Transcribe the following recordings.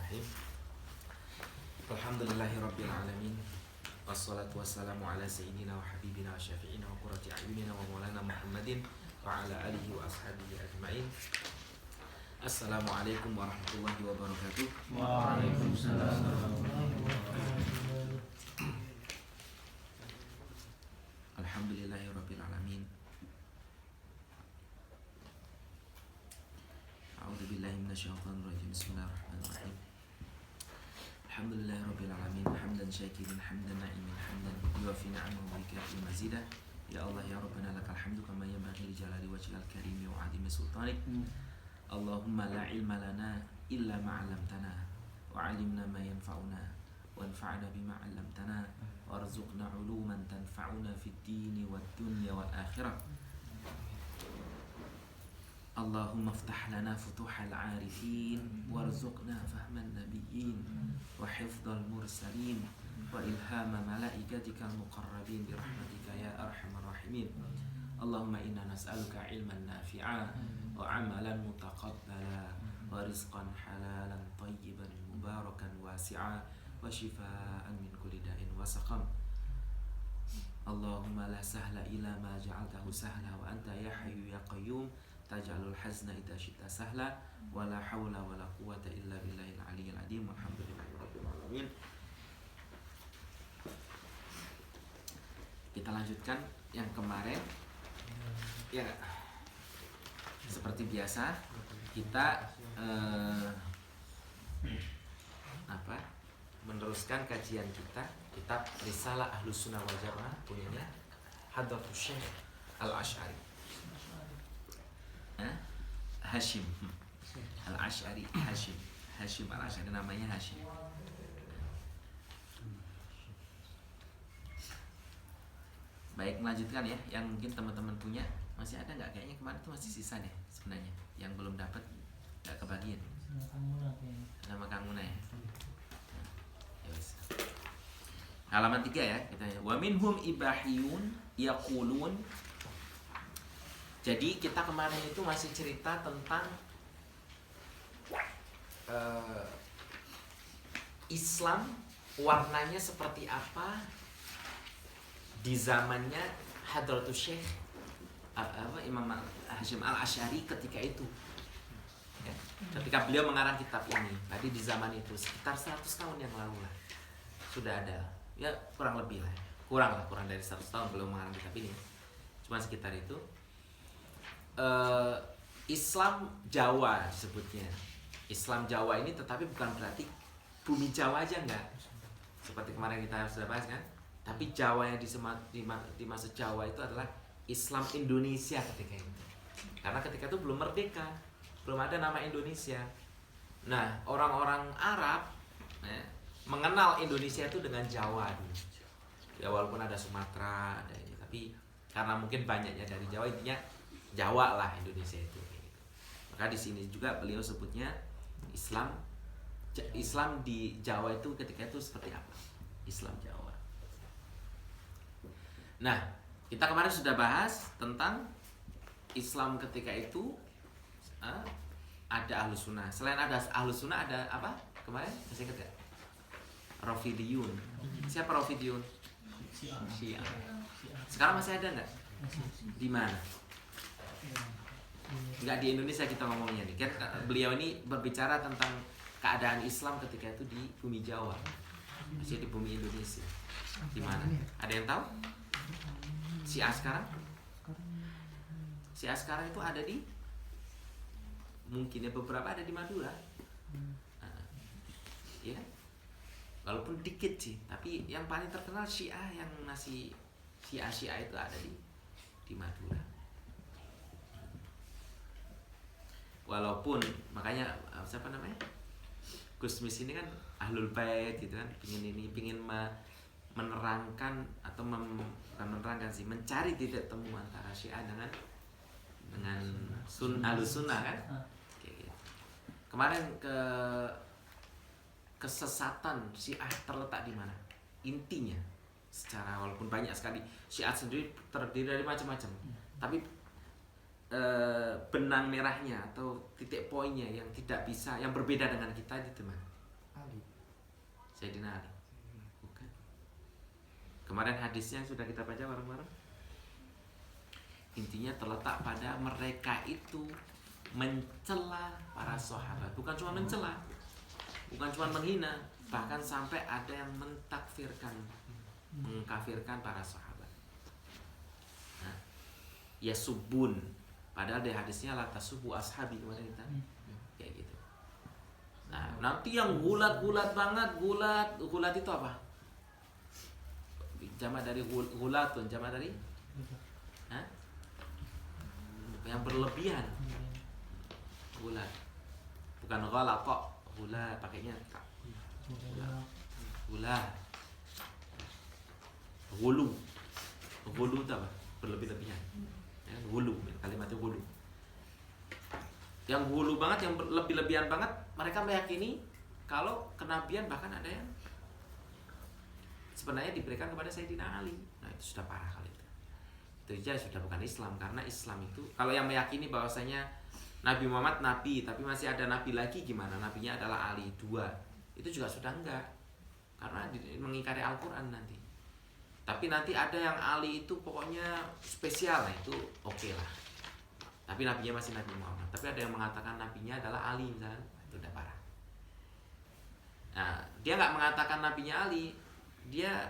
Bismillahirrahmanirrahim. Alhamdulillahirabbil alamin. Wassalatu wassalamu ala sayyidina wa habibina wa syafi'ina wa qurrati a'yunina wa maulana Muhammadin wa ala alihi wa ashabihi ajma'in. Assalamualaikum warahmatullahi wabarakatuh. Waalaikumsalam. Alhamdulillahirabbil alamin. A'udzu billahi minasyaitonir rajim. Bismillahirrahmanirrahim. Alhamdulillahirabbil alamin. Hamdan syakirin, hamdan na'imin, hamdan yuwafi ni'amahu wa yukafi mazidah. Ya Allah ya Rabbana lakal hamdu kama yanbaghi li jalali wajhikal karim wa 'azimi sultanik. Allahumma la ilma lana illa ma 'allamtana wa 'allimna ma yanfa'una wanfa'na bima 'allamtana warzuqna 'uluman tanfa'una fid dini wad dunya wal akhirah. Allahumma iftah lana futuhal 'arifin warzuqna fahman nabiyyin wa hifdzal mursalin wa ilhama malaikatikal muqarrabin bi rahmatika ya arhamar rahimin. Allahumma inna nas'aluka ilman nafi'a wa amalan mutaqabbala wa rizqan halalan tayyiban mubarakan wasi'a wa shifaa'an min kulli da'in wa saqam. Allahumma la sahla illa ma ja'altahu sahla wa anta ya hayyu ya qayyum taj'alul hazna idza syi'ta sahla wa la haula wa la quwwata illa billahil aliyyil azim. Alhamdulillahirabbil alamin. Kita lanjutkan yang kemarin. Ya, seperti biasa kita meneruskan kajian kita kitab Risalah Ahlus Sunnah wal Jamaah punyanya Hadratus Syekh Al-Asy'ari Hashim Al-Asy'ari. Hashim Al-Asy'ari, namanya Hashim. Baik, melanjutkan ya. Yang mungkin teman-teman punya masih ada nggak? Kayaknya kemarin itu masih sisa deh sebenarnya. Yang belum dapat nggak kebagian. Nama Kang Muna ya. Ya wis. Halaman 3 ya kita ya. Wa minhum ibahiyun yaqulun. Jadi kita kemarin itu masih cerita tentang Islam warnanya seperti apa di zamannya Hadratus Syekh Imam Hashim Al-Asy'ari ketika itu ya, ketika beliau mengarang kitab ini. Tadi di zaman itu sekitar 100 tahun yang lalu lah sudah ada, ya kurang lebih lah, kurang dari 100 tahun beliau mengarang kitab ini, cuma sekitar itu. Islam Jawa disebutnya. Islam Jawa ini tetapi bukan berarti bumi Jawa aja, enggak, seperti kemarin kita sudah bahas kan. Tapi Jawa yang dimaksud Jawa itu adalah Islam Indonesia ketika itu. Karena ketika itu belum merdeka, belum ada nama Indonesia. Nah, orang-orang Arab ya, mengenal Indonesia itu dengan Jawa dulu. Ya walaupun ada Sumatera, ada ini, tapi karena mungkin banyaknya dari Jawa, intinya Jawa lah Indonesia itu. Maka di sini juga beliau sebutnya Islam di Jawa itu ketika itu seperti apa? Islam Jawa. Nah, kita kemarin sudah bahas tentang Islam ketika itu ada Ahlus Sunnah. Selain ada Ahlus Sunnah ada apa? Kemarin masih ingat gak? Rafidiyun. Siapa Rafidiyun? Syiah. Sekarang masih ada nggak? Di mana? Nggak di Indonesia kita ngomongnya nih. Kan beliau ini berbicara tentang keadaan Islam ketika itu di bumi Jawa. Masih di bumi Indonesia. Di mana? Ada yang tahu? Syiah sekarang? Syiah sekarang itu ada di, mungkin ya beberapa ada di Madura. Ya, walaupun dikit sih, tapi yang paling terkenal Syiah yang masih Syiah itu ada di Madura. Walaupun makanya siapa namanya, Gusmis ini kan Ahlul Bait gitu kan, pingin menerangkan atau bukan menerangkan sih, mencari titik temu antara Syiah dengan Ahlus Sunnah kan. Gitu. Kemarin kesesatan Syiah terletak di mana? Intinya secara walaupun banyak sekali Syiah sendiri terdiri dari macam-macam, tapi benang merahnya atau titik poinnya yang tidak bisa, yang berbeda dengan kita itu mana? Sayyidina Ali. Bukan. Kemarin hadisnya sudah kita baca bareng-bareng. Intinya terletak pada mereka itu mencela para sahabat, bukan cuma mencela, bukan cuma menghina, bahkan sampai ada yang mentakfirkan, mengkafirkan para sahabat. Nah, ya subun, padahal di hadisnya la tasubbu ashabi kemarin kita, kayak gitu. Nah, nanti yang gulat-gulat banget, gulat itu apa? Jamak dari gulatun, jamak dari yang berlebihan. Gulat, bukan ghalat kok, gulat pakainya tak. Gulat, gulu itu apa? Berlebih-lebihan. Ya, gulu, kalimatnya gulu. Yang gulu banget, yang berlebih-lebihan banget, mereka meyakini kalau kenabian bahkan ada yang sebenarnya diberikan kepada Sayyidina Ali. Nah, itu sudah parah kali itu. Itu aja sudah bukan Islam, karena Islam itu kalau yang meyakini bahwasanya Nabi Muhammad nabi, tapi masih ada nabi lagi, gimana? Nabinya adalah Ali 2. Itu juga sudah enggak. Karena mengingkari Al-Qur'an nanti. Tapi nanti ada yang Ali itu pokoknya spesial, nah itu oke lah. Tapi nabinya masih Nabi Muhammad. Tapi ada yang mengatakan nabinya adalah Ali misalnya, itu udah parah. Nah, dia enggak mengatakan nabinya Ali. Dia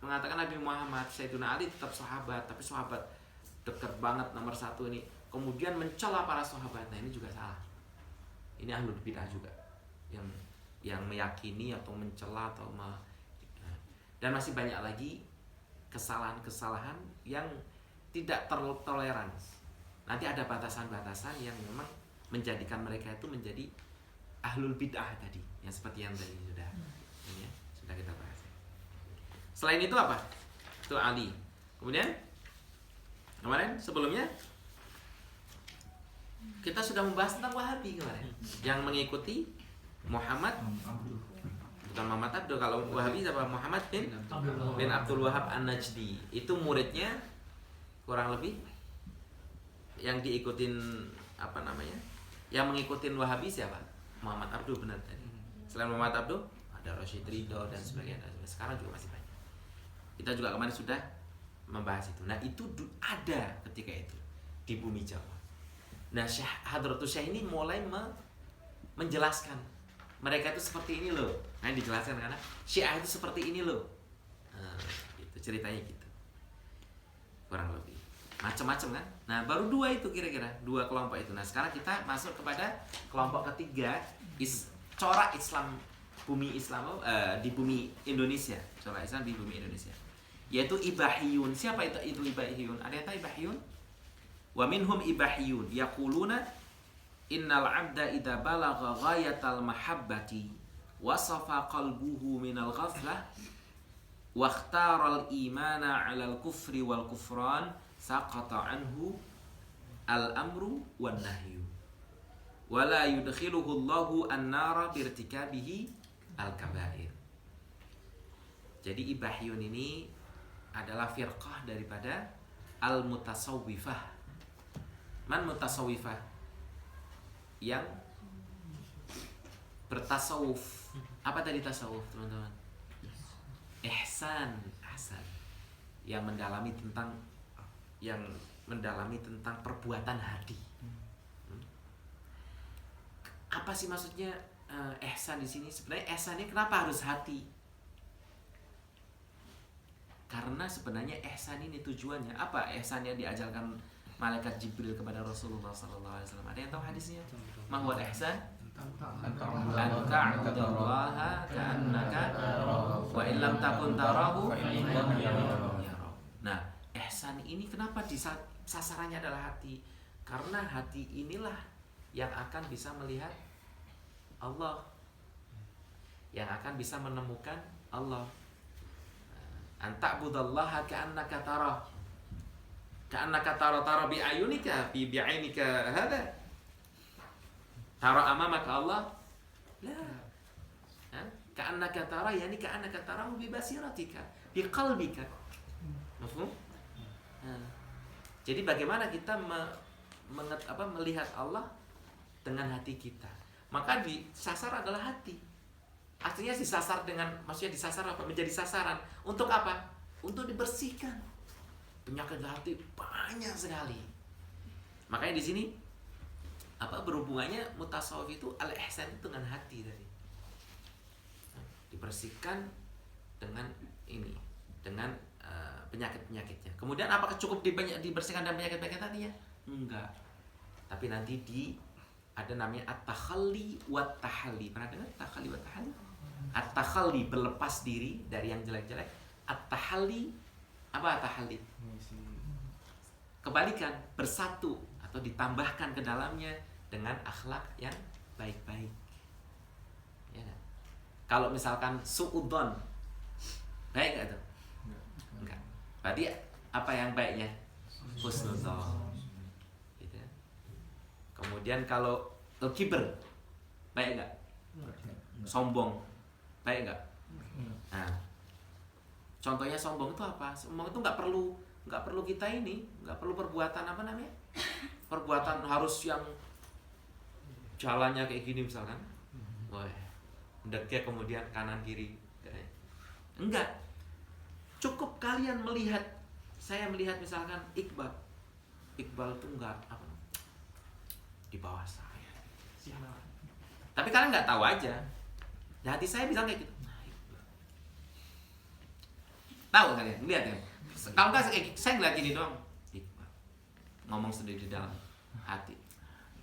mengatakan Nabi Muhammad, Sayyidina Ali tetap sahabat, tapi sahabat dekat banget nomor 1 ini. Kemudian mencela para sahabat. Nah, ini juga salah. Ini ahlul bidah juga yang meyakini atau mencela atau dan masih banyak lagi kesalahan-kesalahan yang tidak tertoleran. Nanti ada batasan-batasan yang memang menjadikan mereka itu menjadi ahlul bidah tadi, yang seperti yang tadi sudah kita bahas. Selain itu apa? Itu Ali. Kemudian kemarin sebelumnya kita sudah membahas tentang Wahabi kemarin, yang mengikuti Muhammad, bukan Muhammad Abdul. Kalau Wahabi siapa? Muhammad bin Abdul Wahab An-Najdi. Itu muridnya kurang lebih yang diikutin apa namanya? Yang mengikutin Wahabi siapa? Muhammad Abdul, benar tadi. Selain Muhammad Abdul ada Rashid Ridho dan sebagainya. Sekarang juga masih banyak. Kita juga kemarin sudah membahas itu. Nah, itu ada ketika itu di bumi Jawa. Nah, Hadratus Syekh ini mulai menjelaskan mereka itu seperti ini loh. Nah, dijelaskan karena Syiah itu seperti ini loh. Nah, itu ceritanya gitu. Kurang lebih. Macam-macam kan? Nah, baru 2 itu kira-kira, 2 kelompok itu. Nah, sekarang kita masuk kepada kelompok ketiga, corak Islam bumi Islam di bumi Indonesia. Corak Islam di bumi Indonesia. Yaitu Ibahiyun. Siapa itu Ibahiyun? Ada yang tahu Ibahiyun? Wa minhum ibahiyun yaquluna innal 'abda idza balagha ghayatal mahabbati wasafa qalbuhu minal ghaflah wa ikhtara al imana 'ala al kufri wal kufran saqata anhu al amru wan nahyu wa la yudkhiluhu Allahu an-nara bi irtikabihi al kaba'ir. Jadi Ibahiyun ini adalah firqah daripada al mutasawwifah. Man mutasawwifah? Yang bertasawuf. Apa tadi tasawuf, teman-teman? Ihsan. Yang mendalami tentang perbuatan hati. Apa sih maksudnya ihsan di sini? Sebenarnya ihsan ini kenapa harus hati? Karena sebenarnya ihsan ini tujuannya apa? Ihsan yang diajarkan malaikat Jibril kepada Rasulullah SAW. Ada yang tahu hadisnya? Ma huwal ihsan? An ta'budallaha ka'annaka wa in lam takun tarahu fa innahu yarah. Nah, ihsan ini kenapa sasarannya adalah hati? Karena hati inilah yang akan bisa melihat Allah, yang akan bisa menemukan Allah. An ta'budallaha ka'annaka tarah. Ka'annaka tara bi ayunika bi bi'ainika hada. Tara amamaka Allah? La. Ka'annaka tara yani ka'annaka tarahu bi basiratika, bi qalbika. Mafhum? Jadi bagaimana kita melihat Allah dengan hati kita? Maka di sasar adalah hati. Artinya disasar dengan, maksudnya disasar apa? Menjadi sasaran. Untuk apa? Untuk dibersihkan. Penyakit hati banyak sekali. Makanya di sini apa berhubungannya mutasawuf itu al-ihsan itu dengan hati tadi. Dibersihkan dengan ini, dengan penyakit-penyakitnya. Kemudian apakah cukup dibersihkan dan penyakit-penyakit tadinya? Enggak. Tapi nanti ada namanya at-takhalli wa tahalli. Pernah dengar takhalli wa tahalli? At-takhalli berlepas diri dari yang jelek-jelek. At-tahalli apa at-tahalli? Kebalikan, bersatu atau ditambahkan ke dalamnya dengan akhlak yang baik-baik. Ya kan? Kalau misalkan su'udzon, baik gak tuh? Enggak. Berarti apa yang baiknya? Husnudzon. Gitu. Kemudian kalau kibr, baik gak? Sombong, baik gak? Nah, contohnya sombong itu apa? Sombong itu nggak perlu kita ini, nggak perlu perbuatan apa namanya? Perbuatan harus yang jalannya kayak gini misalkan. Wah, mendeknya kemudian kanan kiri. Enggak. Cukup kalian melihat, saya melihat misalkan Iqbal itu enggak apa di bawah saya. Tapi kalian nggak tahu aja. Di hati saya bilang kayak gitu. Tahu kalian, lihat ya. Kalau nggak saya ngeliat gini doang. Iqbal ngomong sendiri di dalam hati.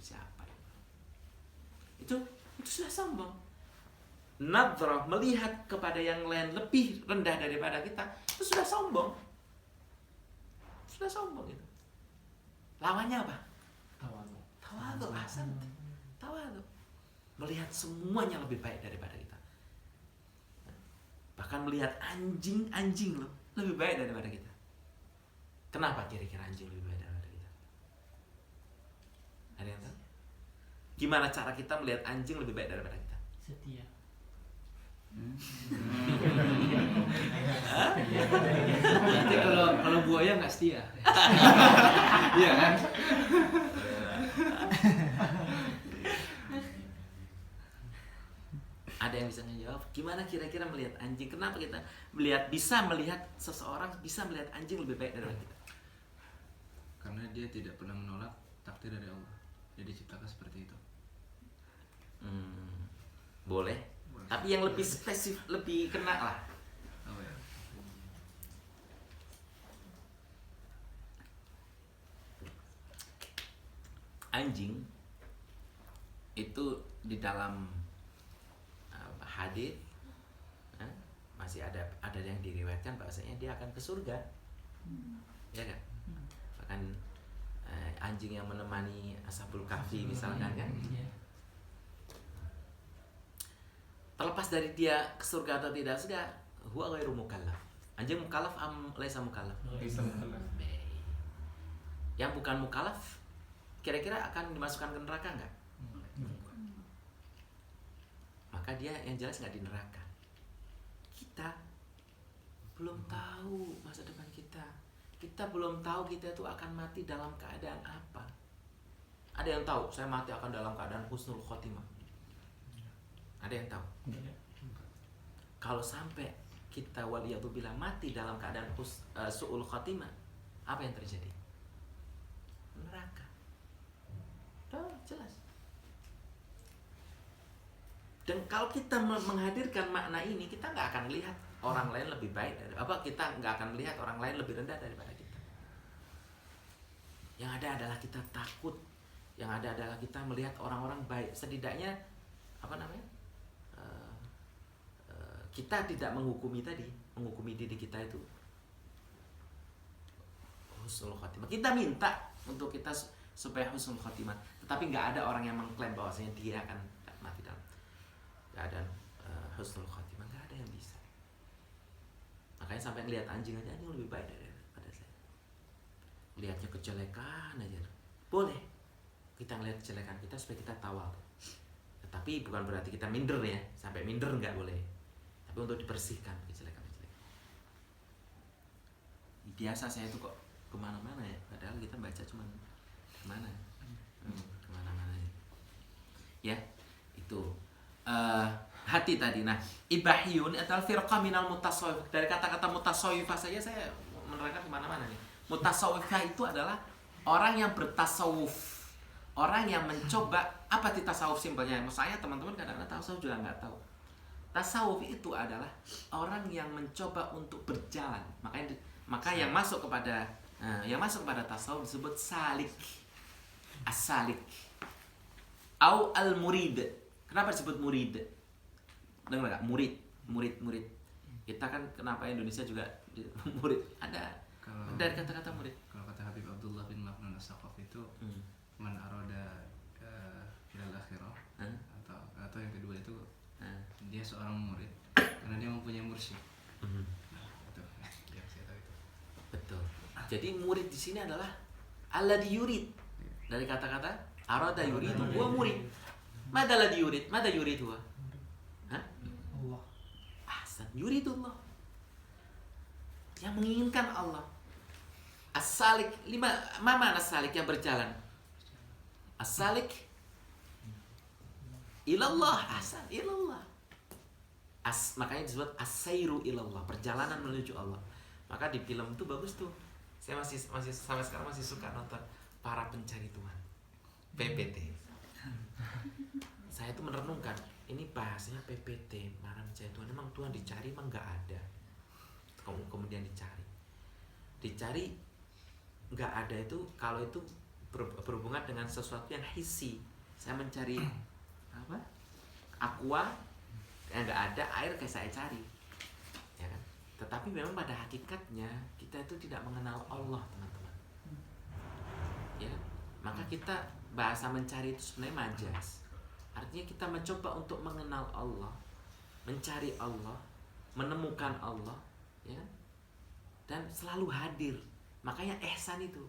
Siapa itu sudah sombong. Nadrah, melihat kepada yang lain lebih rendah daripada kita, itu sudah sombong. Sudah sombong itu. Lawannya apa? Tawadhu. Ahsan. Tawadhu. Melihat semuanya lebih baik daripada kita. Bahkan melihat anjing loh lebih baik daripada kita. Kenapa kira-kira anjing lebih baik daripada kita? Ada yang tahu? Gimana cara kita melihat anjing lebih baik daripada kita? Setia. Nanti kalau buaya nggak setia. Iya kan? Ada yang bisa menjawab? Gimana kira-kira melihat anjing? Kenapa kita bisa melihat seseorang bisa melihat anjing lebih baik daripada kita? Karena dia tidak pernah menolak takdir dari Allah. Dia diciptakan seperti itu. Boleh. Tapi yang lebih spesifik, lebih kena lah. Oh ya. Anjing itu di dalam hadis masih ada yang diriwayatkan bahwasanya dia akan ke surga. Ya kan? Bahkan anjing yang menemani Ashabul Kahfi misalkan kan. Terlepas dari dia ke surga atau tidak surga, huwa ghairu mukallaf. Anjing mukallaf am laisa mukallaf? Laisa mukallaf. Yang bukan mukallaf kira-kira akan dimasukkan ke neraka enggak? Maka dia yang jelas nggak di neraka. Kita belum tahu masa depan kita. Kita belum tahu kita itu akan mati dalam keadaan apa. Ada yang tahu saya mati akan dalam keadaan husnul khotimah? Ada yang tahu? Kalau sampai kita waliyadzubillah mati dalam keadaan su'ul khotimah, apa yang terjadi? Neraka. Jelas. Dan kalau kita menghadirkan makna ini, kita nggak akan melihat orang lain lebih baik kita nggak akan melihat orang lain lebih rendah daripada kita. Yang ada adalah kita takut, yang ada adalah kita melihat orang-orang baik. Setidaknya kita tidak menghukumi diri kita itu husnul khotimah. Kita minta untuk kita supaya husnul khotimah, tetapi nggak ada orang yang mengklaim bahwasanya dia akan mati dalam keadaan husnul khotimah. Nggak ada yang bisa. Makanya sampai ngelihat anjing aja, anjing lebih baik daripada saya. Lihatnya kejelekan aja boleh, kita ngelihat kejelekan kita supaya kita tawal. Tetapi bukan berarti kita minder ya, sampai minder nggak boleh. Tapi untuk dibersihkan kejelekan-kejelekan. Biasa saya itu kok kemana-mana ya, padahal kita baca cuma kemana-mana ya. Ya itu hati tadi. Nah, ibahiyun adalah firqah minal mutasawwif. Dari kata-kata mutasawwifah saja saya menerangkan kemana-mana nih. Mutasawwifah itu adalah orang yang bertasawuf, orang yang mencoba apa sih tasawuf simpelnya. Misalnya teman-teman kadang-kadang tasawuf juga nggak tahu. Tasawuf itu adalah orang yang mencoba untuk berjalan. Maka yang masuk kepada tasawuf disebut salik, as-salik, au al-murid. Kenapa disebut murid? Dengar nggak? Murid. Kita kan kenapa Indonesia juga murid? Ada dari kata-kata murid. Kalau kata Habib Abdullah bin Maknun As-Saqaf itu man arada ilal akhirah, atau yang kedua itu dia seorang murid karena dia mempunyai mursyid. Itu yang saya tahu itu. Betul. Jadi murid di sini adalah alladhi yurid. Dari kata-kata arada yurid, huwa murid. Mada alladhi yurid? Mada yurid huwa? Hah? Allah. Ahsan, yuridullah. Yang menginginkan Allah. As-salik, mana as-salik yang berjalan? As-salik ilallah, ahsan, ilallah. Makanya disebut as-sairu ilallah, perjalanan menuju Allah. Maka di film itu bagus tuh. Saya masih sampai sekarang masih suka nonton Para Pencari Tuhan, PPT. Saya tuh merenungkan, ini bahasanya PPT, Para Pencari Tuhan. Emang Tuhan dicari, emang nggak ada. Kemudian dicari nggak ada itu kalau itu berhubungan dengan sesuatu yang hissi. Saya mencari apa? Aqua yang nggak ada, air kayak saya cari, ya kan? Tetapi memang pada hakikatnya kita itu tidak mengenal Allah, teman-teman. Ya, maka kita bahasa mencari itu sebenarnya majas. Artinya kita mencoba untuk mengenal Allah, mencari Allah, menemukan Allah, ya, dan selalu hadir. Makanya ihsan itu.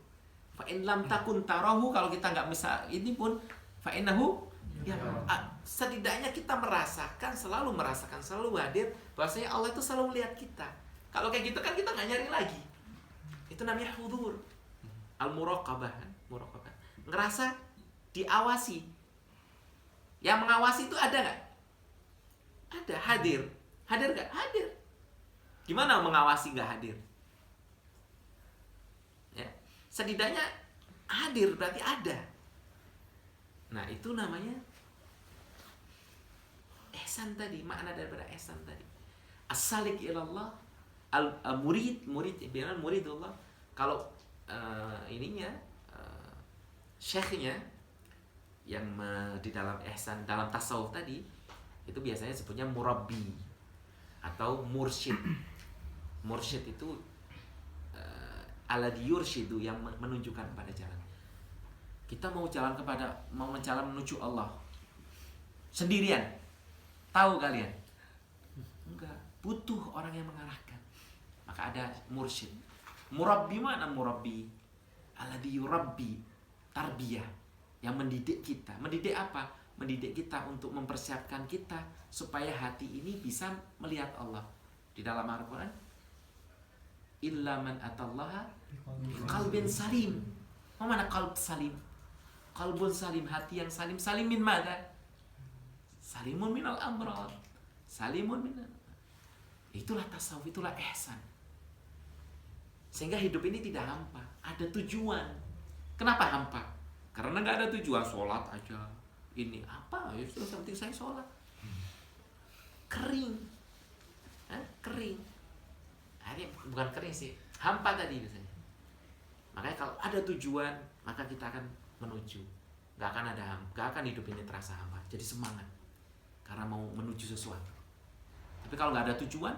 Fa in lam takun tarahu, kalau kita nggak bisa ini pun fa innahu ya, setidaknya kita selalu merasakan, selalu hadir, bahwasanya Allah itu selalu melihat kita. Kalau kayak gitu kan kita nggak nyari lagi. Itu namanya hudur. Al-muraqabah, muraqabah. Ngerasa diawasi. Yang mengawasi itu ada nggak? Ada, hadir. Hadir nggak? Hadir. Gimana mengawasi nggak hadir? Ya, setidaknya hadir berarti ada. Nah, itu namanya ihsan tadi, makna daripada ihsan tadi. As-salik ilallah, al-murid, bilang muridullah. Kalau syekhnya yang di dalam ihsan, dalam tasawuf tadi, itu biasanya sebutnya murabbi atau mursyid. Mursyid itu alladhi yurshidu, yang menunjukkan pada jalan. Kita mau menjalan menuju Allah sendirian, tahu kalian? Enggak, butuh orang yang mengarahkan. Maka ada mursyid. Murabbi, mana murabbi? Alladhi yurabbi, tarbiyah, yang mendidik kita. Mendidik apa? Mendidik kita untuk mempersiapkan kita supaya hati ini bisa melihat Allah. Di dalam Al-Quran, illa man atallaha qalbin salim. Mana qalb salim? Qalbun salim, hati yang salim. Salim min mana? Salimun minal amrad. Salimun minal. Itulah tasawuf, itulah ihsan. Sehingga hidup ini tidak hampa, ada tujuan. Kenapa hampa? Karena nggak ada tujuan, sholat aja. Ini apa? Ya sudah, yang penting saya sholat. Kering. Kering. Ini bukan kering sih, hampa tadi biasanya. Makanya kalau ada tujuan, maka kita akan menuju. Gak akan hidup ini terasa hampa. Jadi semangat karena mau menuju sesuatu. Tapi kalau nggak ada tujuan,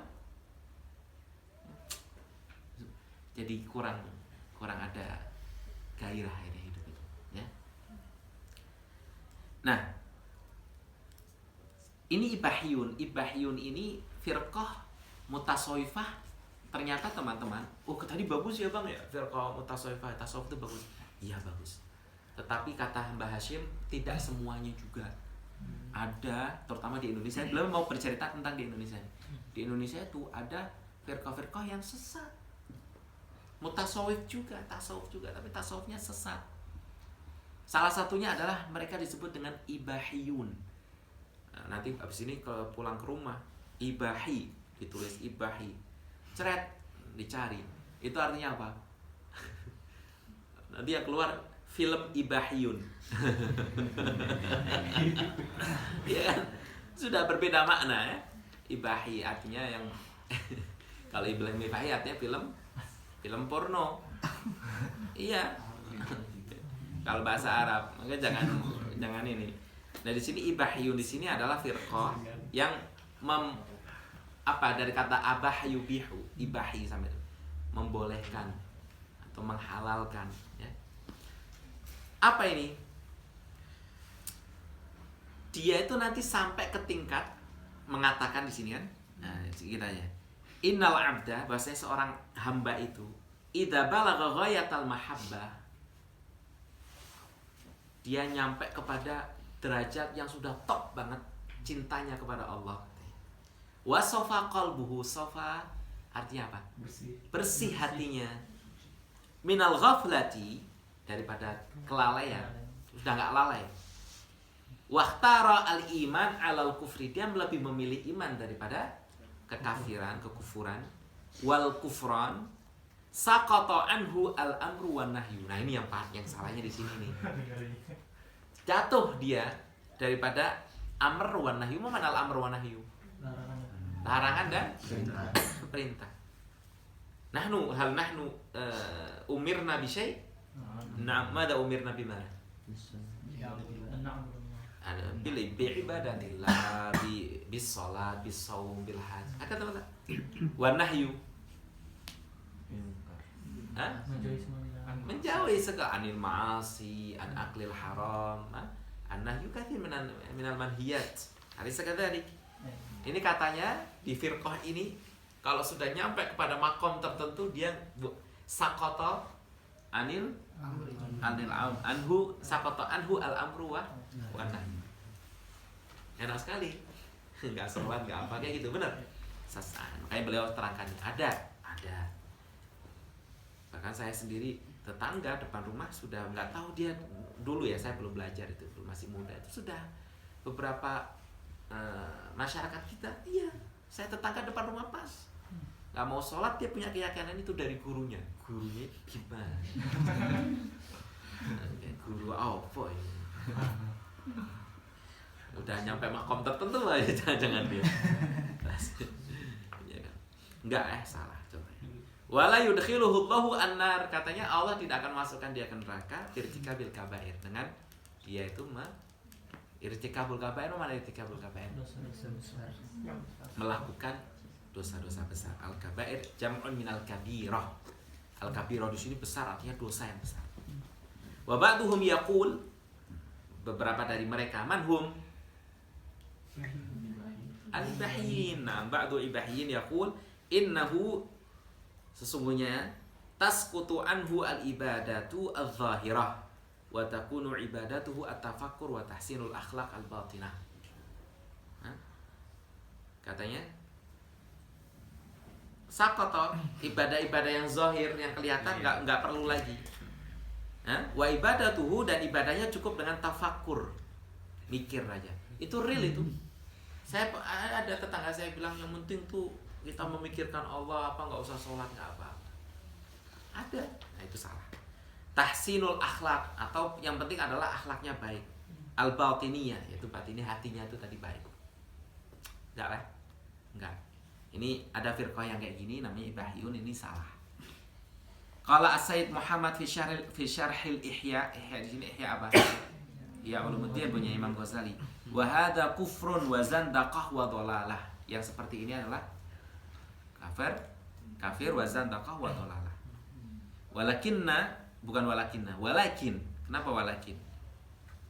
jadi kurang ada gairah ini hidup itu, ya. Nah, ini ibahiyun ini firqah mutasawwifah. Ternyata teman-teman, tadi bagus ya bang ya, firqah mutasawwifah, tasawuf itu bagus. Iya bagus. Tetapi kata Mbah Hashim, tidak semuanya juga. Ada, terutama di Indonesia. Beliau mau bercerita tentang di Indonesia. Di Indonesia itu ada firqah-firqah yang sesat. Mutasawwif juga, tasawuf juga, tapi tasawufnya sesat. Salah satunya adalah mereka disebut dengan ibahiyun. Nanti abis ini kalau pulang ke rumah, ibahi, ditulis ibahi, ceret, dicari, itu artinya apa? Nanti yang keluar film Ibahiyun. Iya kan? Sudah berbeda makna ya. Ibahi artinya yang kalau bilang ibahi artinya film porno. Iya. Kalau bahasa Arab, maka jangan ini. Nah di sini Ibahiyun di sini adalah firqah yang dari kata abah yubihu, ibahi sampai membolehkan atau menghalalkan ya. Apa ini? Dia itu nanti sampai ke tingkat mengatakan di sini kan. Nah, kita ya. Innal abda, bahasanya seorang hamba itu idza balagha ghayatal mahabbah, dia nyampe kepada derajat yang sudah top banget cintanya kepada Allah. Wa safa qalbuhu, safa artinya apa? Bersih hatinya. Minal ghaflati, daripada kelalaian, sudah enggak lalai. Wahtara al-iman alal kufri, dia lebih memilih iman daripada kekafiran, kekufuran. Wal kufran saqata anhu al-amru wan nahyu. Nah, ini yang salahnya di sini nih. Jatuh dia daripada amr wan nahyu. Mana al-amr wan nahyu? Larangan dan perintah. Nahnu umirna bi syai'? Na'am, madza umirna bima? Bil ibadatillah, bis salat, bis shaum, bil hajj. Apa teman-teman? Wan nahyu. Menjauhi segala anil ma'asi, an aklil haram, an nahyu katsir minal manhiyat. Hari sekadari. Ini katanya di firqah ini kalau sudah nyampe kepada makom tertentu dia sakata anil anhu sakata anhu al amru wa nahy. Enak sekali. Enggak sholat, enggak apa kayak gitu, benar. Makanya beliau terangkan ada. Bahkan saya sendiri tetangga depan rumah sudah nggak tahu dia dulu ya, saya belum belajar itu, belum masih muda itu sudah beberapa masyarakat kita, iya saya tetangga depan rumah pas nggak mau sholat, dia punya keyakinan itu dari gurunya gimana? Guru apa ini? Udah nyampe makom tertentu lah ya, jangan dia. Enggak salah coba. Wala yudkhiluhu Allahu an-nar, katanya Allah tidak akan masukkan dia ke neraka irtikabil kabair, dengan dia itu irtikabul kabair. Mana irtikabul kabair? Melakukan dosa-dosa besar. Al-kabair jam'un minal kabirah. Al-kabirah di sini besar, artinya dosa yang besar. Wa ba'duhum yaqul, beberapa dari mereka, manhum al-ibahiyin. Nah, ba'du ibahiyin yaqul innahu, sesungguhnya tasqutu anhu al-ibadatu al-zahirah wa takunu ibadatuhu at-tafakkur wa tahsinul akhlaq al-batinah. Katanya sakata, ibadah-ibadah yang zahir, yang kelihatan enggak perlu lagi. Wa ibadatuhu, dan ibadahnya cukup dengan tafakkur, mikir aja. Itu real itu. Saya ada tetangga saya bilang yang penting tuh kita memikirkan Allah, apa nggak usah sholat, nggak apa-apa. Ada, nah itu salah. Tahsinul akhlak, atau yang penting adalah akhlaknya baik. Al-batiniyah, yaitu batinnya, hatinya itu tadi baik. Enggak lah, enggak. Ini ada firqah yang kayak gini, namanya Ibahiyun, ini salah. Qala As-Sayyid Muhammad fi syarhil Ihya di sini Ihya apa? Ya Ulumuddin punya Imam Ghazali. Wa hadza kufrun wa zandaqah wa dhalalah. Yang seperti ini adalah kafir wa zandaqah wa dhalalah. Walakinna, bukan walakinna, walakin. Kenapa walakin?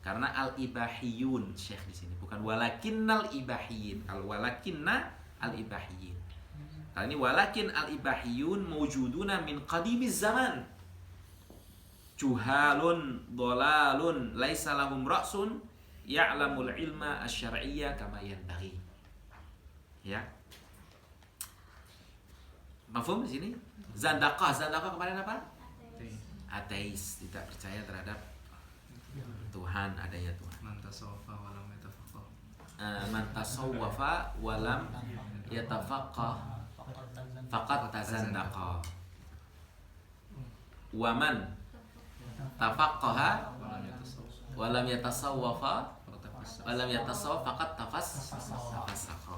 Karena al-ibahiyun Syekh di sini, bukan walakinnal ibahiyin. Kalau walakinna al-ibahiyin. Kalau ini walakin al-ibahiyun mawjuduna min qadimiz zaman. Juhalun dhalalun laisa lahum ra'sun ya'lamul ilma asy-syar'iyyah kama yanbaghi. Ya. Mafhum di sini? Zandaqah kemarin apa? Ateis, tidak percaya terhadap Tuhan, adanya Tuhan. Man tasawwafa wa lam yatafaqah. man tasawwafa walam yatafaqqah faqad tazandaqa. Wa man tafaqqaha walam yatasawwafa walam yatasawwaf faqad tafassaqa.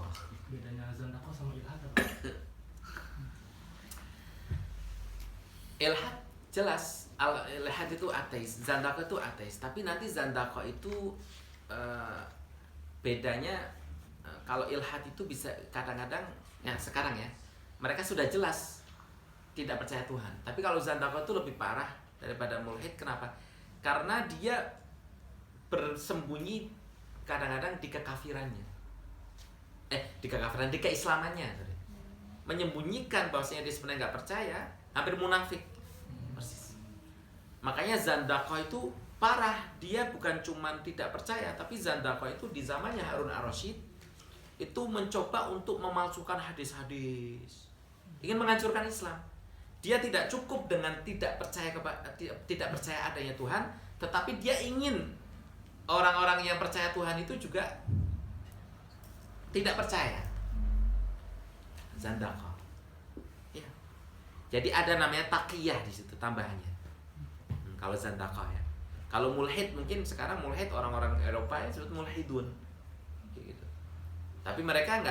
Bedanya zandaqah sama ilhad apa? Ilhad jelas, ilhad itu ateis, zandaqah itu ateis. Tapi nanti zandaqah itu bedanya, kalau ilhad itu bisa kadang-kadang, ya sekarang ya, mereka sudah jelas tidak percaya Tuhan. Tapi kalau zandaqah itu lebih parah daripada mulhid. Kenapa? Karena dia bersembunyi kadang-kadang di kekafirannya, di keislamannya, menyembunyikan bahwasanya dia sebenarnya nggak percaya, hampir munafik. Persis. Makanya zandaqah itu parah. Dia bukan cuma tidak percaya, tapi zandaqah itu di zamannya Harun ar-Rasyid itu mencoba untuk memalsukan hadis-hadis, ingin menghancurkan Islam. Dia tidak cukup dengan tidak percaya adanya Tuhan, tetapi dia ingin orang-orang yang percaya Tuhan itu juga tidak percaya. Zandaqah. Ya. Jadi ada namanya taqiyah di situ tambahannya. Kalau zandaqah ya. Kalau mulhid, mungkin sekarang mulhid orang-orang Eropa ya disebut mulhidun. Gitu. Tapi mereka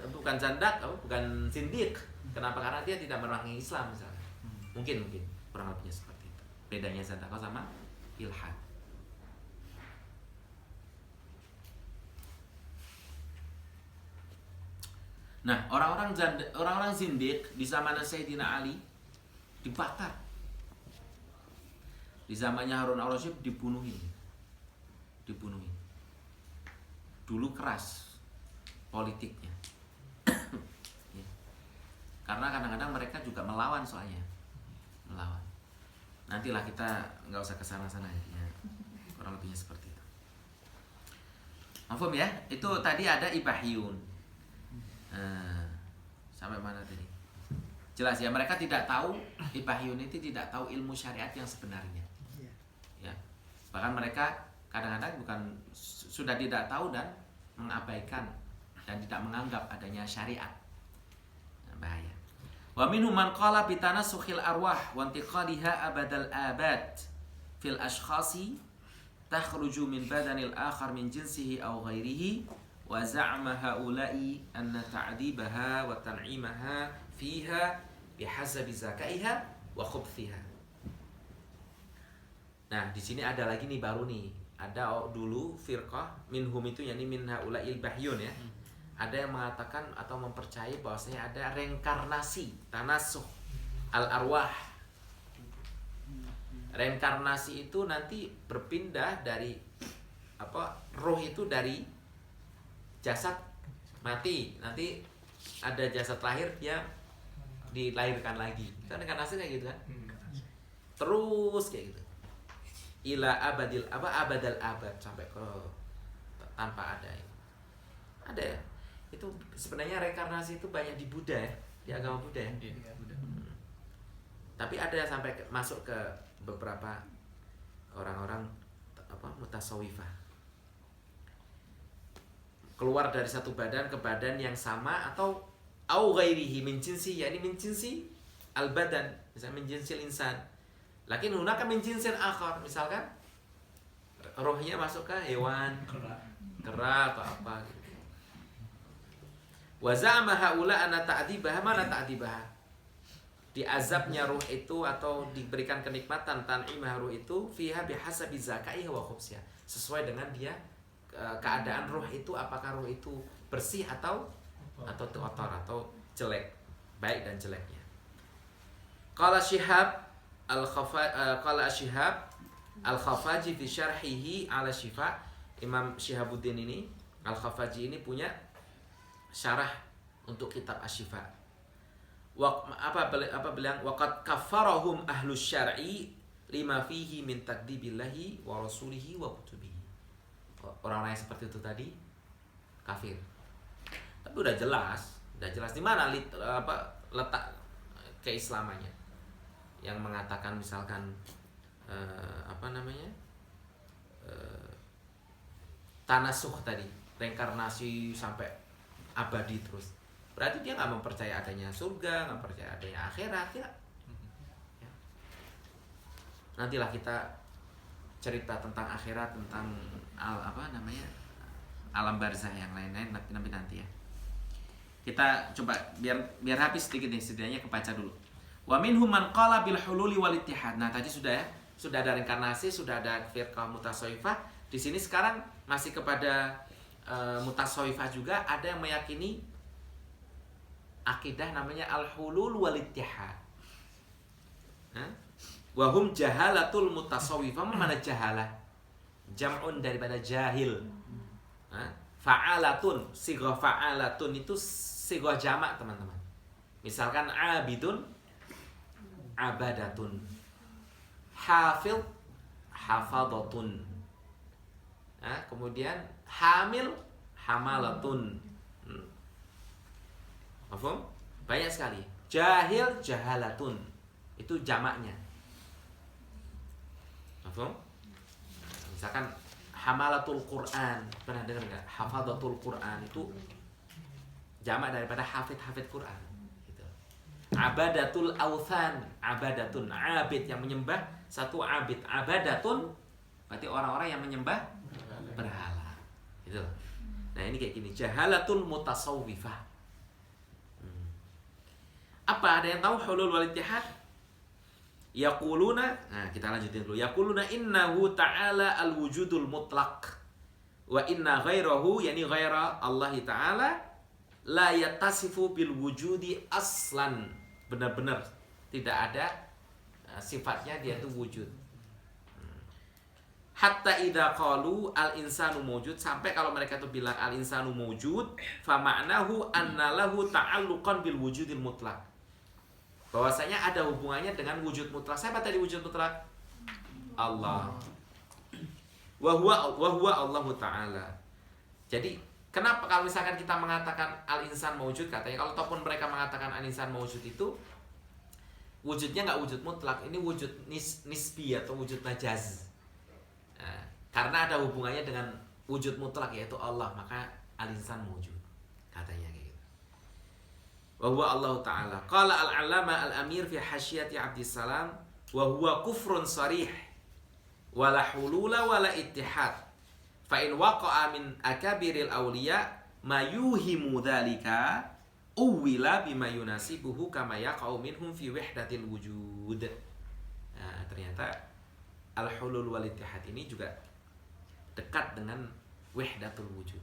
bukan zandak, bukan sindik. Kenapa? Karena dia tidak memerangi Islam misalnya. Mungkin kurang lebihnya seperti itu. Bedanya zandaqah sama ilhad. Nah, orang-orang zindiq di zaman Sayyidina Ali dibakar. Di zamannya Harun al-Rasyid dibunuhin. Dulu keras politiknya. Ya. Karena kadang-kadang mereka juga melawan soalnya. Melawan. Nantilah kita nggak usah kesana-sana ya. Kurang lebihnya seperti itu. Mafhum ya? Itu tadi ada ibahiyun. Sampai mana tadi? Jelas ya, mereka tidak tahu, ibahiyun itu tidak tahu ilmu syariat yang sebenarnya. Ya. Bahkan mereka kadang-kadang sudah tidak tahu dan mengabaikan dan tidak menganggap adanya syariat. Bahaya. Wa minhum man qala bi tanasukhil arwah wa intiqaliha abadal abad fil ashkhasi takhruju min badanil akhar min jinsihi aw ghairihi wa za'ama haula'i anna ta'dibaha wa tan'imaha fiha bihasabi zakaiha wa khubthiha. Nah, di sini ada lagi nih baru nih. Ada dulu firqah minhum itu yakni min haula'il bahyun ya. Ada yang mengatakan atau mempercayai bahwasanya ada reinkarnasi, tanasuh al-arwah. Reinkarnasi itu nanti berpindah dari roh itu dari jasad mati, nanti ada jasad lahir, dia dilahirkan lagi. Kan reinkarnasi kayak gitu kan? Terus kayak gitu. Ila abadal abad sampai ke tanpa ada. Ada ya? Itu sebenarnya reinkarnasi itu banyak di Buddha ya, di agama Buddha ya. Tapi ada yang sampai masuk ke beberapa orang-orang mutasawwifah. Keluar dari satu badan ke badan yang sama atau au ghairihi min jinsi, yakni min jinsi al badan, misalnya min jinsil insan. Lakin hunaka min jinsin akhar, misalkan rohnya masuk ke hewan, kera atau apa gitu. Wa za'ama haula anna ta'dibaha, mana ta'dibaha? Diazabnya ruh itu atau diberikan kenikmatan tan'imah ruh itu fiha bihasabi zakaiha wa khubsiha, sesuai dengan dia keadaan ruh itu, apakah ruh itu bersih atau kotor atau jelek, baik dan jeleknya. Qala Syihab Al-Khafaji fi syarhihi ala Syifa. Imam Syihabuddin ini Al-Khafaji ini punya syarah untuk kitab Asy-Syifa. Apa bilang waqad kaffarahum ahlus syar'i lima fihi min takdzibillahi wa rasulihi wa kutubihi. Orang-orang yang seperti itu tadi kafir. Tapi udah jelas di mana letak keislamannya. Yang mengatakan misalkan tanasuh tadi, reinkarnasi sampai abadi terus. Berarti dia nggak mempercaya adanya surga, nggak percaya adanya akhirat ya. Nantilah kita cerita tentang akhirat, tentang alam barzah yang lain-lain nanti ya. Kita coba biar habis sedikit nih, setidaknya kebaca dulu. Wa minhum man qala bil hululi wal ittihad. Nah, tadi sudah ya. Sudah ada reinkarnasi, sudah ada firqah mutasawwifah. Di sini sekarang masih kepada mutasawwifah juga ada yang meyakini akidah namanya al-hulul wal ittihad. Wa hum jahalatul mutasawwifah. Mana jahalah? Jam'un daripada jahil. Fa'alatun, sighah fa'alatun itu sighah jamak, teman-teman. Misalkan abidun, abadatun. Hafid, hafadatun. Kemudian hamil, hamalatun. Paham? Banyak sekali. Jahil, jahalatun. Itu jamaknya. Paham? Misalkan hamalatul Quran, pernah dengar nggak? Hafadatul Quran itu jamak daripada hafid Quran. Gitu. Abadatul authan, abadatun, abid yang menyembah, satu abid, abadatun berarti orang-orang yang menyembah berhala. Gitu. Nah ini kayak gini, jahalatul mutasawwifah. Apa ada yang tahu hulul wal ittihad? Yaquluna, nah kita lanjutin dulu. Yaquluna innahu ta'ala al-wujudul mutlaq wa inna ghairahu, yani ghaira Allah ta'ala la yattasifu bil wujudi aslan. Benar-benar tidak ada sifatnya dia itu wujud. Hatta idza qalu al-insanu mawjud, sampai kalau mereka tuh bilang al-insanu mawjud, fa ma'nahu anna lahu ta'alluqan bil wujudil mutlaq. Bahwasanya ada hubungannya dengan wujud mutlak. Siapa tadi wujud mutlak? Allah. Wa huwa Allahu Ta'ala. Jadi, kenapa kalau misalkan kita mengatakan al-insan mawjud, katanya kalau ataupun mereka mengatakan al-insan mawjud itu wujudnya nggak wujud mutlak, ini wujud nisbi atau wujud majaz. Nah, karena ada hubungannya dengan wujud mutlak yaitu Allah, maka al-insan mawjud katanya. Wa huwa Allah Ta'ala. Qala al-'allama al-amir fi hasyiyati Abdissalam wa huwa kufrun sarih wa la hulula wa la ittihad. Fa in waqa'a min akabiril awliya ma yuhimu dzalika uwila bima yunasibuhu kama yaqa'u minhum fi wahdatil wujud. Nah, ternyata al-hulul wal ittihad ini juga dekat dengan wahdatul wujud.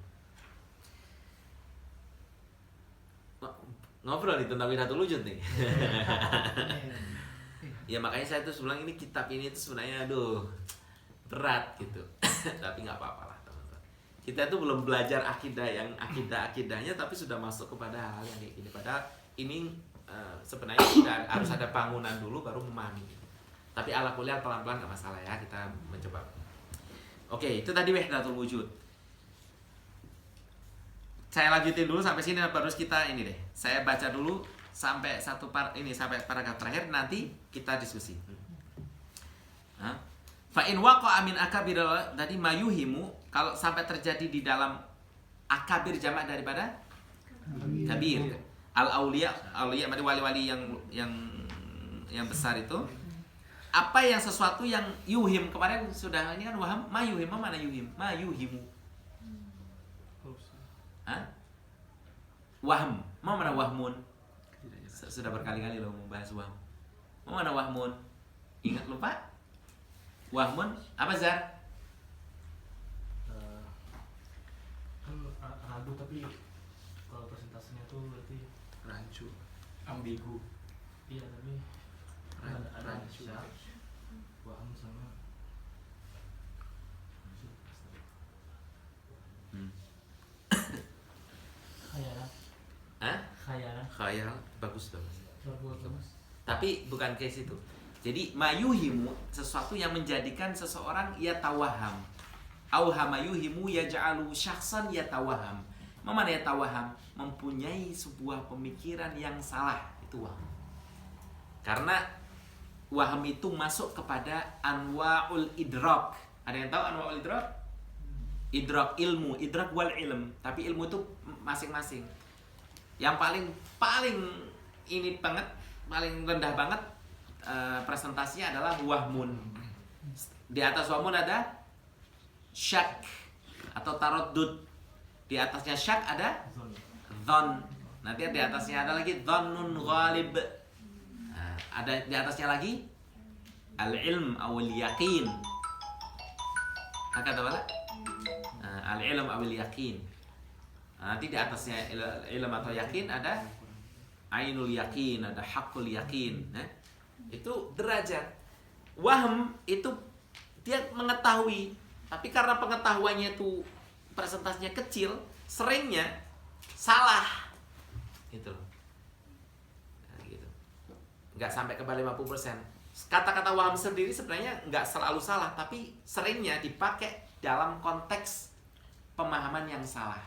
Ngobrol nih tentang wahdatul wujud nih. Ya makanya saya tuh bilang ini kitab ini tuh sebenarnya berat gitu. Tapi nggak apa-apa lah teman-teman. Kita tuh belum belajar akidah yang akidahnya, tapi sudah masuk kepada hal yang kayak gini. Padahal ini sebenarnya kita harus ada bangunan dulu baru memahami. Tapi ala kuliah pelan-pelan nggak masalah ya, kita mencoba. Oke, itu tadi wahdatul wujud. Saya lanjutin dulu sampai sini, baru kita ini deh. Saya baca dulu sampai sampai paragraf terakhir, nanti kita diskusi. Fa in waqa'a min akabir, tadi mayuhimu, kalau sampai terjadi di dalam akabir jamak daripada kabir. Al auliya berarti wali-wali yang besar itu. Apa yang sesuatu yang yuhim, kemarin sudah ini kan waham, mayuhim, mana yuhim? Mayuhimu. Wahm, mana wahmun? Sudah berkali-kali loh membahas wahm. Mana wahmun? Ingat lupa? Wahmun apa Zar? Kan ragu, tapi kalau persentasenya tuh berarti rancu, ambigu. Iya, tapi ada rancu, waham sama khayalan. Khayal, bagus. Bagus. Tapi bukan case itu. Jadi mayuhimu, sesuatu yang menjadikan seseorang yatawaham. Auhama yuhimu yaj'alu syakhsan yatawaham. Mana yatawaham? Mempunyai sebuah pemikiran yang salah, itu waham. Karena waham itu masuk kepada anwa'ul idrak. Ada yang tahu anwa'ul idrak? idrak ilmu, idrak wal ilm. Tapi ilmu itu masing-masing. Yang paling ini banget, paling rendah banget presentasinya adalah wahmun. Di atas wahmun ada syak atau taraddud. Di atasnya syak ada dhon. Nanti di atasnya ada lagi dhonnun ghalib. Ada di atasnya lagi al-ilm awal yaqin. Kata apa? Al-ilm awal yaqin. Nanti di atasnya ilm atau yakin ada ainul yakin, ada haqqul yakin. Itu derajat. Wahm itu dia mengetahui, tapi karena pengetahuannya itu presentasinya kecil, seringnya salah. Gitu. Gitu. Nggak sampai ke 50%. Kata-kata waham sendiri sebenarnya nggak selalu salah, tapi seringnya dipakai dalam konteks pemahaman yang salah.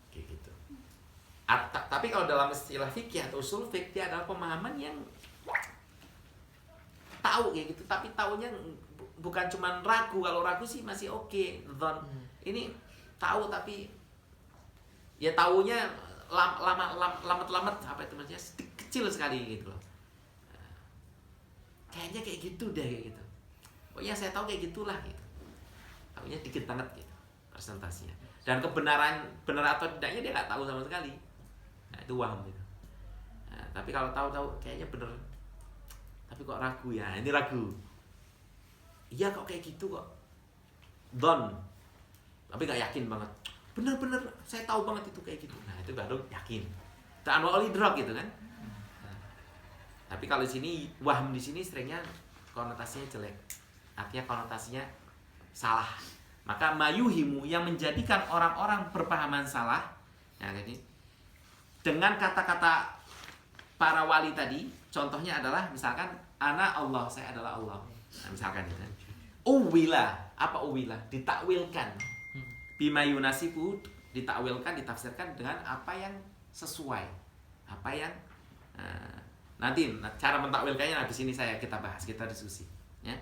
Kayak gitu. Tapi kalau dalam istilah fikih atau usul fikih, dia adalah pemahaman yang tahu kayak gitu, tapi taunya bukan cuma ragu. Kalau ragu sih masih oke. Ini tahu tapi ya taunya lamat apa itu maksudnya kecil sekali gitu loh. Kayaknya kayak gitu deh kayak gitu. Pokoknya saya tahu kayak gitulah gitu. Taunya dikit banget gitu presentasinya. Dan kebenaran benar atau tidaknya dia nggak tahu sama sekali. Nah, itu waham gitu. Nah, tapi kalau tahu kayaknya bener. Tapi kok ragu ya? Ini ragu. Iya kok kayak gitu kok. Don. Tapi nggak yakin banget. Bener-bener saya tahu banget itu kayak gitu. Nah, itu baru yakin. Itu anwa'ul idrak gitu kan. Tapi kalau di sini waham di sini seringnya konotasinya jelek. Artinya konotasinya salah. Maka mayuhimu yang menjadikan orang-orang berpahaman salah. Ya, jadi dengan kata-kata para wali tadi, contohnya adalah misalkan ana Allah, saya adalah Allah. Nah, misalkan itu. Uwila, apa uwila? Ditakwilkan. Bima yunasibu, ditakwilkan, ditafsirkan dengan apa yang sesuai. Apa yang nanti cara mentakwilkannya habis ini kita bahas, kita diskusi, ya.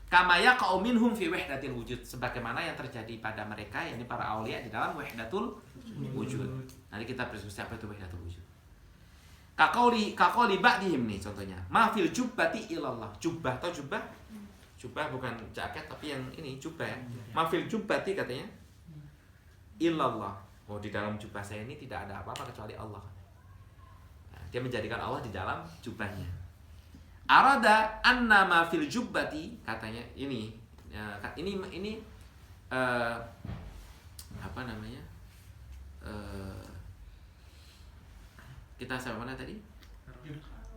Kama yaqa'u minhum fi wahdatil wujud, sebagaimana yang terjadi pada mereka, yakni para aulia di dalam wahdatul wujud. Nanti kita berdiskusi apa itu wahdatul wujud. Kaqauli ba'dihim nih contohnya. Ma fil jubbati ilallah. Jubbah atau jubah? Jubah bukan jaket tapi yang ini jubah ya. Ma fil jubbati katanya ilallah. Oh, di dalam jubah saya ini tidak ada apa-apa kecuali Allah. Dia menjadikan Allah di dalam jubahnya. Arada anna ma fil jubbati, katanya ini apa namanya? Kita sampai mana tadi?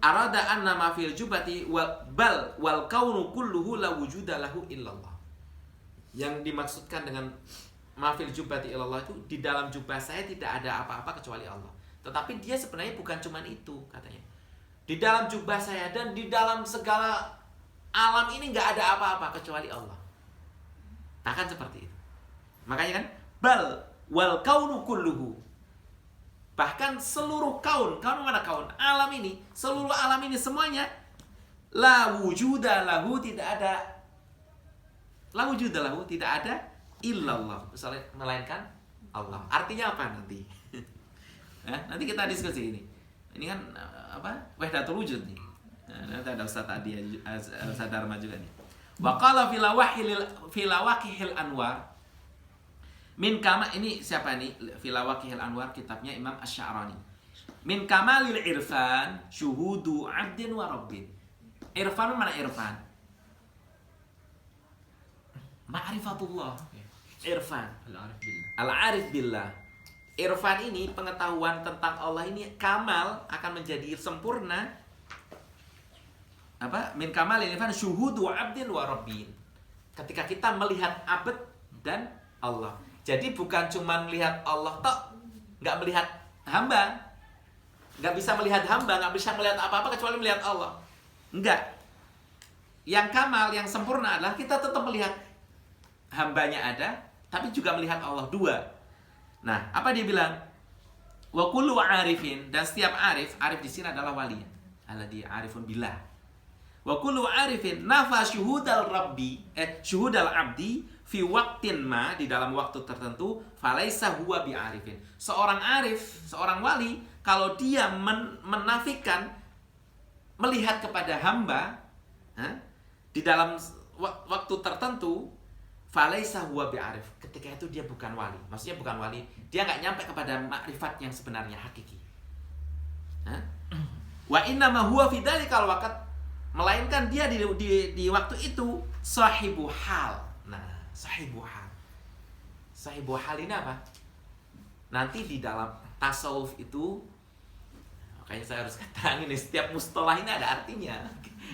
Arada anna ma fil jubbati wal kaunu kulluhu la wujuda lahu illallah. Yang dimaksudkan dengan ma fil jubbati illallah itu di dalam jubah saya tidak ada apa-apa kecuali Allah. Tetapi dia sebenarnya bukan cuma itu katanya. Di dalam jubah saya dan di dalam segala alam ini nggak ada apa-apa kecuali Allah. Nah kan seperti itu. Makanya kan bal wal kaunu kulluhu. Bahkan seluruh kaun mana kaun? Alam ini, seluruh alam ini semuanya la wujuda lahu, tidak ada. La wujuda lahu, tidak ada illallah. Misalnya melainkan Allah. Artinya apa nanti? Nanti kita diskusi ini. Ini kan apa? Wahdatul wujud nih. Nanti ada Ustaz Adi, Ustaz Dharma juga nih. Wa qala filawaqihil anwar. Min kama, ini siapa nih? Filawaqihil anwar, kitabnya Imam Asy-Sya'rani. Min kamalil irfan syuhudu 'abdin wa rabbin. Irfan mana irfan? Ma'rifatullah. Irfan. Al-arif billah. Irfan ini pengetahuan tentang Allah ini kamal, akan menjadi sempurna. Apa? Min kamal irfan syuhudu 'abdin wa rabbin. Ketika kita melihat abd dan Allah. Jadi bukan cuma melihat Allah tok, nggak melihat hamba. Nggak bisa melihat hamba, nggak bisa melihat apa-apa kecuali melihat Allah. Enggak. Yang kamal, yang sempurna adalah kita tetap melihat hambanya ada, tapi juga melihat Allah, dua. Nah, apa dia bilang? Wa kullu arifin, dan setiap arif di sini adalah wali. Alladzi arifun billah. Wa kullu arifin nafa syuhudal abdi fi waqtin ma, di dalam waktu tertentu, falaisa huwa bi'arifin. Seorang arif, seorang wali, kalau dia menafikan melihat kepada hamba di dalam waktu tertentu, falaisa huwa bi'arif. Ketika itu dia bukan wali. Maksudnya bukan wali, dia nggak nyampe kepada makrifat yang sebenarnya hakiki. Wa innama huwa fi dzalikal waqt, melainkan dia di waktu itu sahibu hal. Nah, sahibu hal. Sahibu hal ini apa? Nanti di dalam tasawuf itu, makanya saya harus katakan ini, setiap mustalah ini ada artinya.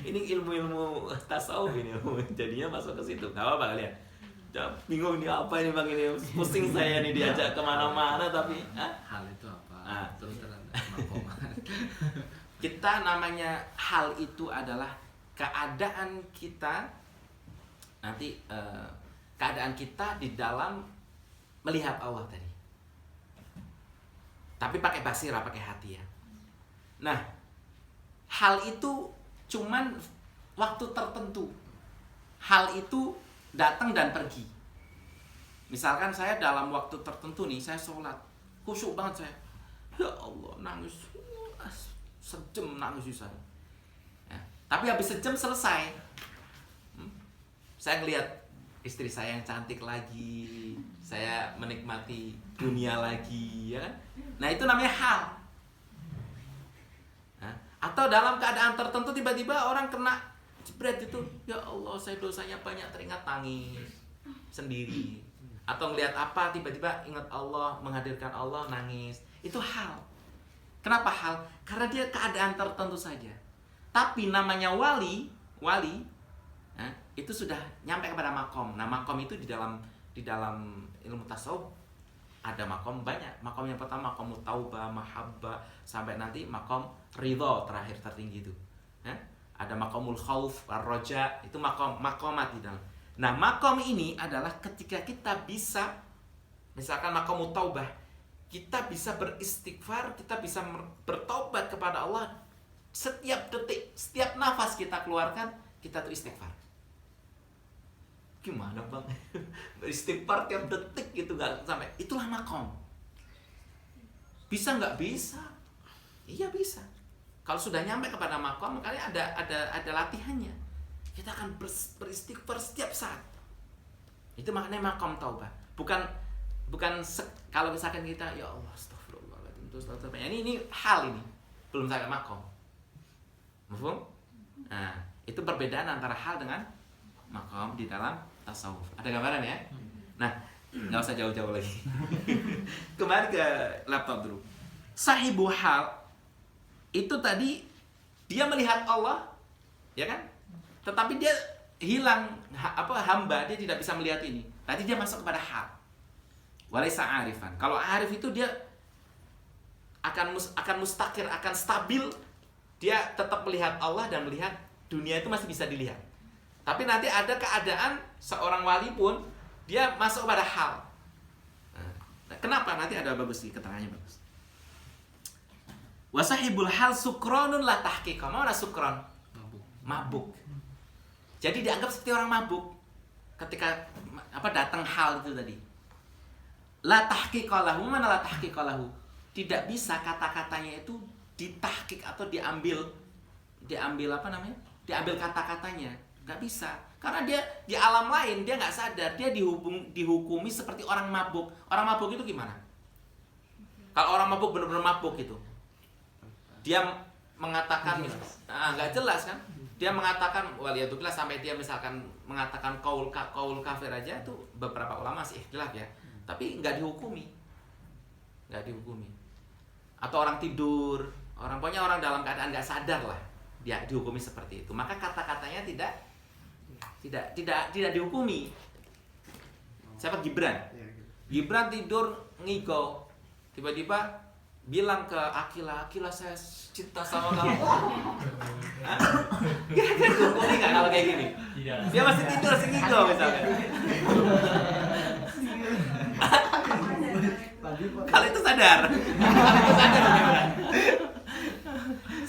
Ini ilmu-ilmu tasawuf ini, jadinya masuk ke situ. Gak apa-apa kalian. Bingung ini apa ini bang, ini pusing saya nih diajak kemana-mana tapi hal itu apa? Terus makomat. Kita namanya hal itu adalah keadaan kita nanti, keadaan kita di dalam melihat Allah tadi. Tapi pakai basirah, pakai hati ya. Nah, hal itu cuman waktu tertentu. Hal itu datang dan pergi. Misalkan saya dalam waktu tertentu nih, saya sholat, khusyuk banget saya. Ya Allah, nangis sejam nangis saya. Ya. Tapi habis sejam selesai, saya ngelihat istri saya yang cantik lagi, saya menikmati dunia lagi, ya kan? Nah itu namanya hal. Nah, atau dalam keadaan tertentu tiba-tiba orang kena jebret itu, ya Allah saya dosanya banyak, teringat tangis sendiri. Atau ngelihat apa tiba-tiba ingat Allah, menghadirkan Allah, nangis. Itu hal. Kenapa hal? Karena dia keadaan tertentu saja. Tapi namanya wali itu sudah nyampe kepada makom. Nah makom itu di dalam ilmu tasawuf ada makom banyak. Makom yang pertama makom taubah, mahabbah, sampai nanti makom ridho terakhir tertinggi itu. Ada makomul khauf, ar-roja, itu makomat di dalam. Nah makom ini adalah ketika kita bisa, misalkan makomul taubah, kita bisa beristighfar, kita bisa bertobat kepada Allah setiap detik, setiap nafas kita keluarkan, kita tuh istighfar. Gimana bang? Istighfar tiap detik gitu nggak sampai. Itulah makom. Bisa nggak? Bisa. Iya bisa. Kalau sudah nyampe kepada makom, makanya ada latihannya. Kita akan beristighfar setiap saat. Itu maknanya makom taubah. Bukan kalau misalkan kita ya Allah astagfirullahaladzim terus ini hal ini belum sampai makom. Mafhum? Nah, itu perbedaan antara hal dengan makom di dalam tasawuf. Ada gambaran ya? Nah, nggak usah jauh-jauh lagi. Kembali ke laptop dulu. Sahibu hal itu tadi dia melihat Allah, ya kan? Tetapi dia hilang hamba, dia tidak bisa melihat ini. Tadi dia masuk kepada hal. Walaysa arifan. Kalau arif itu dia akan mustakir, akan stabil. Dia tetap melihat Allah dan melihat dunia itu masih bisa dilihat. Tapi nanti ada keadaan seorang wali pun dia masuk pada hal. Nah, kenapa? Nanti ada bagus sih keterangannya bagus. Wasahibul hal sukronun la tahqiqa. Mana sukron? Mabuk. Jadi dianggap seperti orang mabuk ketika datang hal itu tadi. La tahqiqa lahu, mana la tahqiqa lahu? Tidak bisa kata-katanya itu ditahqiq atau diambil diambil kata-katanya. Nggak bisa. Karena dia di alam lain dia nggak sadar, dia dihukumi seperti orang mabuk. Orang mabuk itu gimana? Kalau orang mabuk benar-benar mabuk itu, dia mengatakan nggak jelas kan? Dia mengatakan waliyadzubillah, sampai dia misalkan mengatakan kaul kafir aja, itu beberapa ulama sih ikhtilaf ya. Tapi nggak dihukumi. Atau orang tidur, pokoknya orang dalam keadaan nggak sadar lah, dia dihukumi seperti itu. Maka kata-katanya tidak dihukumi. Siapa? Gibran tidur ngigo, tiba-tiba bilang ke Akila saya cinta sama kamu. Kira-kira dihukumi nggak kalau kayak gini? Dia masih tidur ngigo misalnya. Kalau itu sadar.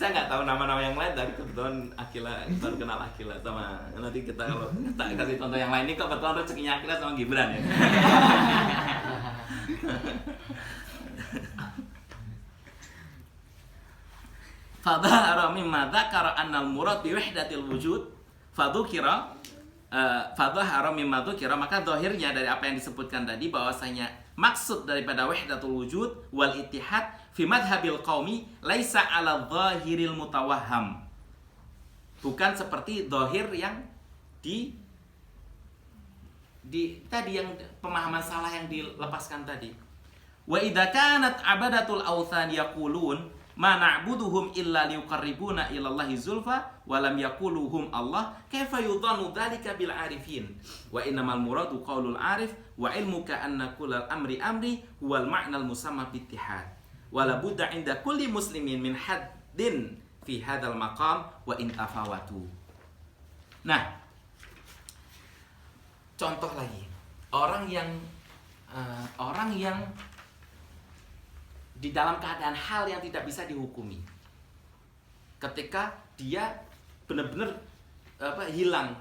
Saya nggak tahu nama-nama yang lain, tapi kebetulan Akila baru kenal Akila sama nanti kita kalau tak kasih contoh yang lain ini kebetulan rezekinya Akila sama Gibran ya. Fadhara mimma dzakara annal murad bi wahdatil wujud fadzukira fadhara mimma dzukira, maka zahirnya dari apa yang disebutkan tadi bahwasanya maksud daripada wahdatul wujud wal ittihad fi madhhabil qaumi laisa ala zahiril mutawahham, bukan seperti zahir yang di tadi yang pemahaman salah yang dilepaskan tadi. Wa idza kanat abadatul awthan yaqulun ma na'buduhum illa liqarribuna ila Allahi zulfa wa lam yaquluhum Allah kaifa yudhanu dzalika bil arifin wa innamal muradu qaulul arif wa ilmuka anna kullal amri amri huwal ma'nal musamma bi ittihad wa la budda 'inda kulli muslimin min haddin fi hadzal maqam wa in tafawatu. Nah, contoh lagi, orang yang di dalam keadaan hal yang tidak bisa dihukumi, ketika dia benar-benar hilang,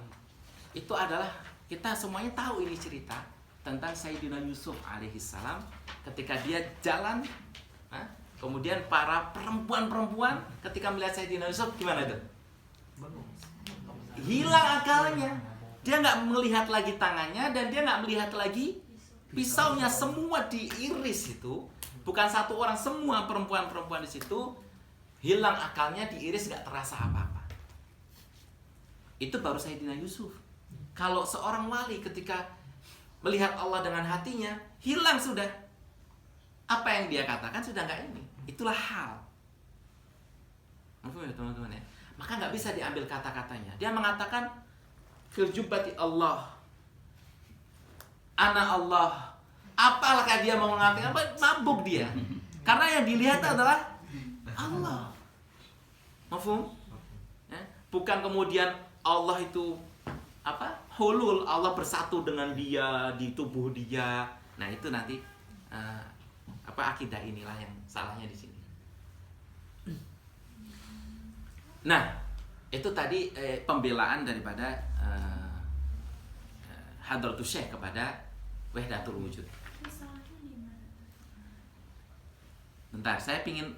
itu adalah kita semuanya tahu ini cerita tentang Sayyidina Yusuf alaihissalam ketika dia jalan, kemudian para perempuan ketika melihat Sayyidina Yusuf gimana tuh? Hilang akalnya. Dia nggak melihat lagi tangannya dan dia nggak melihat lagi pisaunya, semua diiris itu. Bukan satu orang, semua perempuan-perempuan di situ hilang akalnya, diiris nggak terasa apa-apa. Itu baru Sayyidina Yusuf. Kalau seorang wali ketika melihat Allah dengan hatinya, hilang sudah. Apa yang dia katakan sudah nggak ini. Itulah hal. Maaf ya teman-teman ya. Maka nggak bisa diambil kata-katanya. Dia mengatakan Filjubati Allah, ana Allah. Apalakah dia mau mengatakan apa? Mabuk dia. Karena yang dilihat adalah Allah. Mafhum? Ya? Bukan kemudian Allah itu apa? Hulul, Allah bersatu dengan dia di tubuh dia. Nah itu nanti akidah inilah yang salahnya di sini. Nah itu tadi pembelaan daripada Hadratus Syekh kepada Wahdatul Wujud. Bentar, saya pingin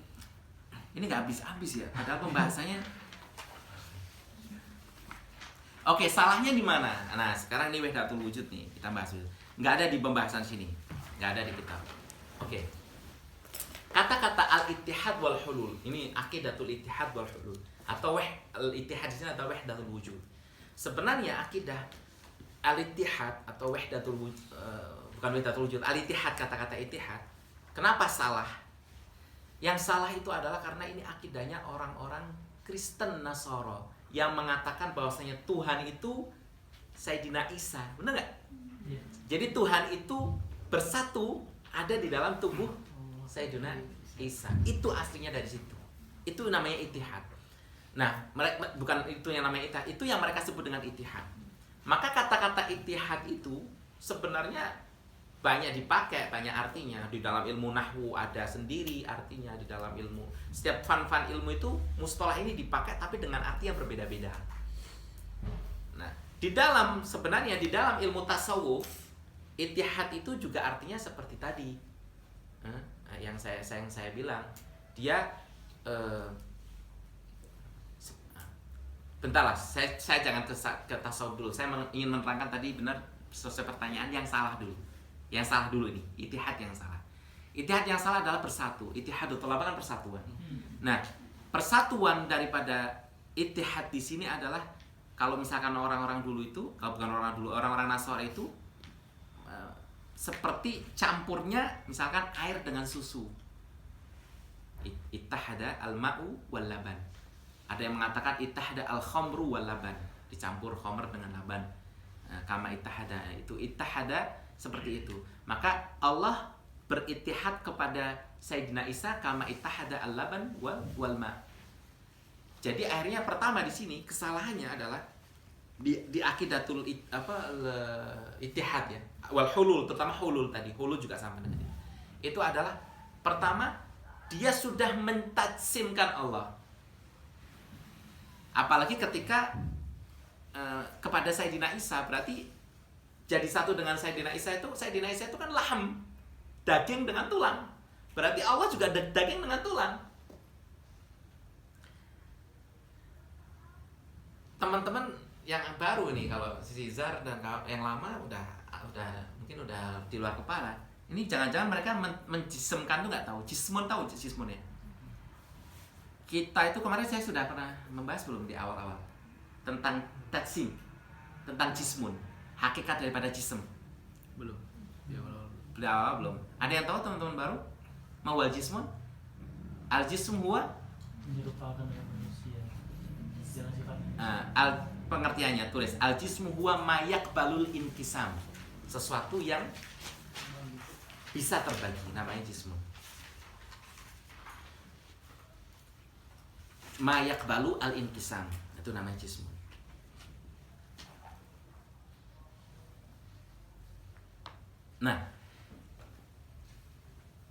ini nggak habis-habis ya, padahal pembahasannya. Oke, salahnya di mana? Nah, sekarang ini Wahdatul Wujud nih, kita bahas dulu. Nggak ada di pembahasan sini, nggak ada di kitab. Oke. Kata-kata al-ittihad wal hulul, ini akidatul ittihad wal hulul, atau al-ittihad di sini atau Wahdatul Wujud. Sebenarnya akidah al-ittihad atau Wahdatul Wujud, bukan Wahdatul Wujud, al-ittihad, kata-kata ittihad. Kenapa salah? Yang salah itu adalah karena ini akidahnya orang-orang Kristen Nasara yang mengatakan bahwasanya Tuhan itu Sayyidina Isa. Benar nggak? Iya. Jadi Tuhan itu bersatu ada di dalam tubuh Sayyidina Isa. Itu aslinya dari situ. Itu namanya ittihad. Nah, mereka bukan itu yang namanya ittihad, itu yang mereka sebut dengan ittihad. Maka kata-kata ittihad itu sebenarnya banyak dipakai, banyak artinya. Di dalam ilmu nahwu ada sendiri artinya, di dalam ilmu setiap fan ilmu itu mustalah ini dipakai tapi dengan arti yang berbeda-beda. Nah, sebenarnya di dalam ilmu tasawuf ittihad itu juga artinya seperti tadi. Yang saya bilang, dia bentarlah, saya jangan ke tasawuf dulu. Saya ingin menerangkan tadi benar sesuai pertanyaan yang salah dulu. Yang salah dulu ini, ittihad yang salah. Ittihad yang salah adalah bersatu. Ittihadut thalaba kan persatuan. Nah, persatuan daripada ittihad di sini adalah kalau misalkan orang-orang dulu itu, kalau bukan orang dulu, orang-orang Nasara itu seperti campurnya misalkan air dengan susu. Ittahada al-ma'u wal laban. Ada yang mengatakan ittahada al-khamru wal laban, dicampur khamr dengan laban. Kama ittahada, itu ittahada seperti itu. Maka Allah berittihad kepada Sayyidina Isa kama ittahada al-laban wal ma. Jadi akhirnya pertama di sini kesalahannya adalah di akidatul ittihad ya. Wal hulul, terutama hulul tadi. Hulul juga sama dengan ini. Itu adalah pertama dia sudah mentatsimkan Allah. Apalagi ketika kepada Sayyidina Isa, berarti jadi satu dengan Sayyidina Isa itu kan laham, daging dengan tulang. Berarti Allah juga daging dengan tulang. Teman-teman yang baru nih, kalau Cesar dan yang lama udah mungkin udah di luar kepala. Ini jangan-jangan mereka menjisemkan tuh nggak tahu. Jismun, tahu jismun ya? Kita itu kemarin saya sudah pernah membahas belum di awal-awal tentang tajsim, tentang jismun, hakikat daripada jism. Belum. Di awal belum. Ada yang tahu teman-teman baru? Mau wal jismun? Al jism huwa? Menyerupakan dengan manusia. Jangan sifatnya. Pengertiannya tulis al jismu huwa mayak balul inkisam, sesuatu yang bisa terbagi, namanya jismu. Mayak balu al inkisam, itu namanya jismu. Nah,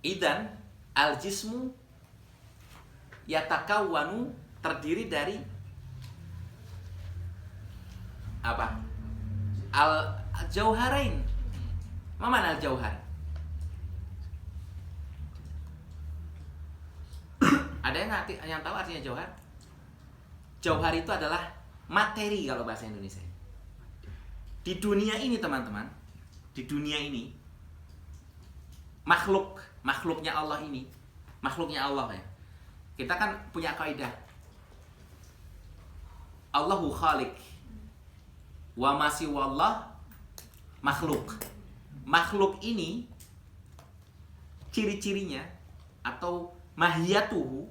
idan al jismu yatakawwanu, terdiri dari apa? Al jauharain. Mana al jauhar? Ada yang tahu artinya jauhar? Jauhar itu adalah materi kalau bahasa Indonesia. Di dunia ini teman-teman, di dunia ini makhluknya Allah ini, makhluknya Allah ya. Kita kan punya kaidah Allahu khaliq wa ma siwallah makhluk. Makhluk ini ciri-cirinya atau mahiyatuhu,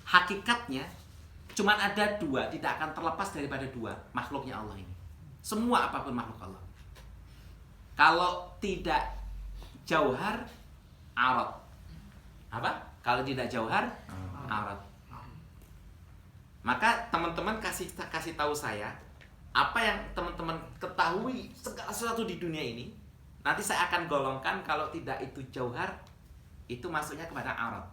hakikatnya cuman ada dua, tidak akan terlepas daripada dua, makhluknya Allah ini. Semua apapun makhluk Allah. Kalau tidak jauhar, arat. Apa? Kalau tidak jauhar, arat. Maka teman-teman kasih tahu saya apa yang teman-teman ketahui segala sesuatu di dunia ini. Nanti saya akan golongkan, kalau tidak itu jauhar, itu masuknya kepada arat.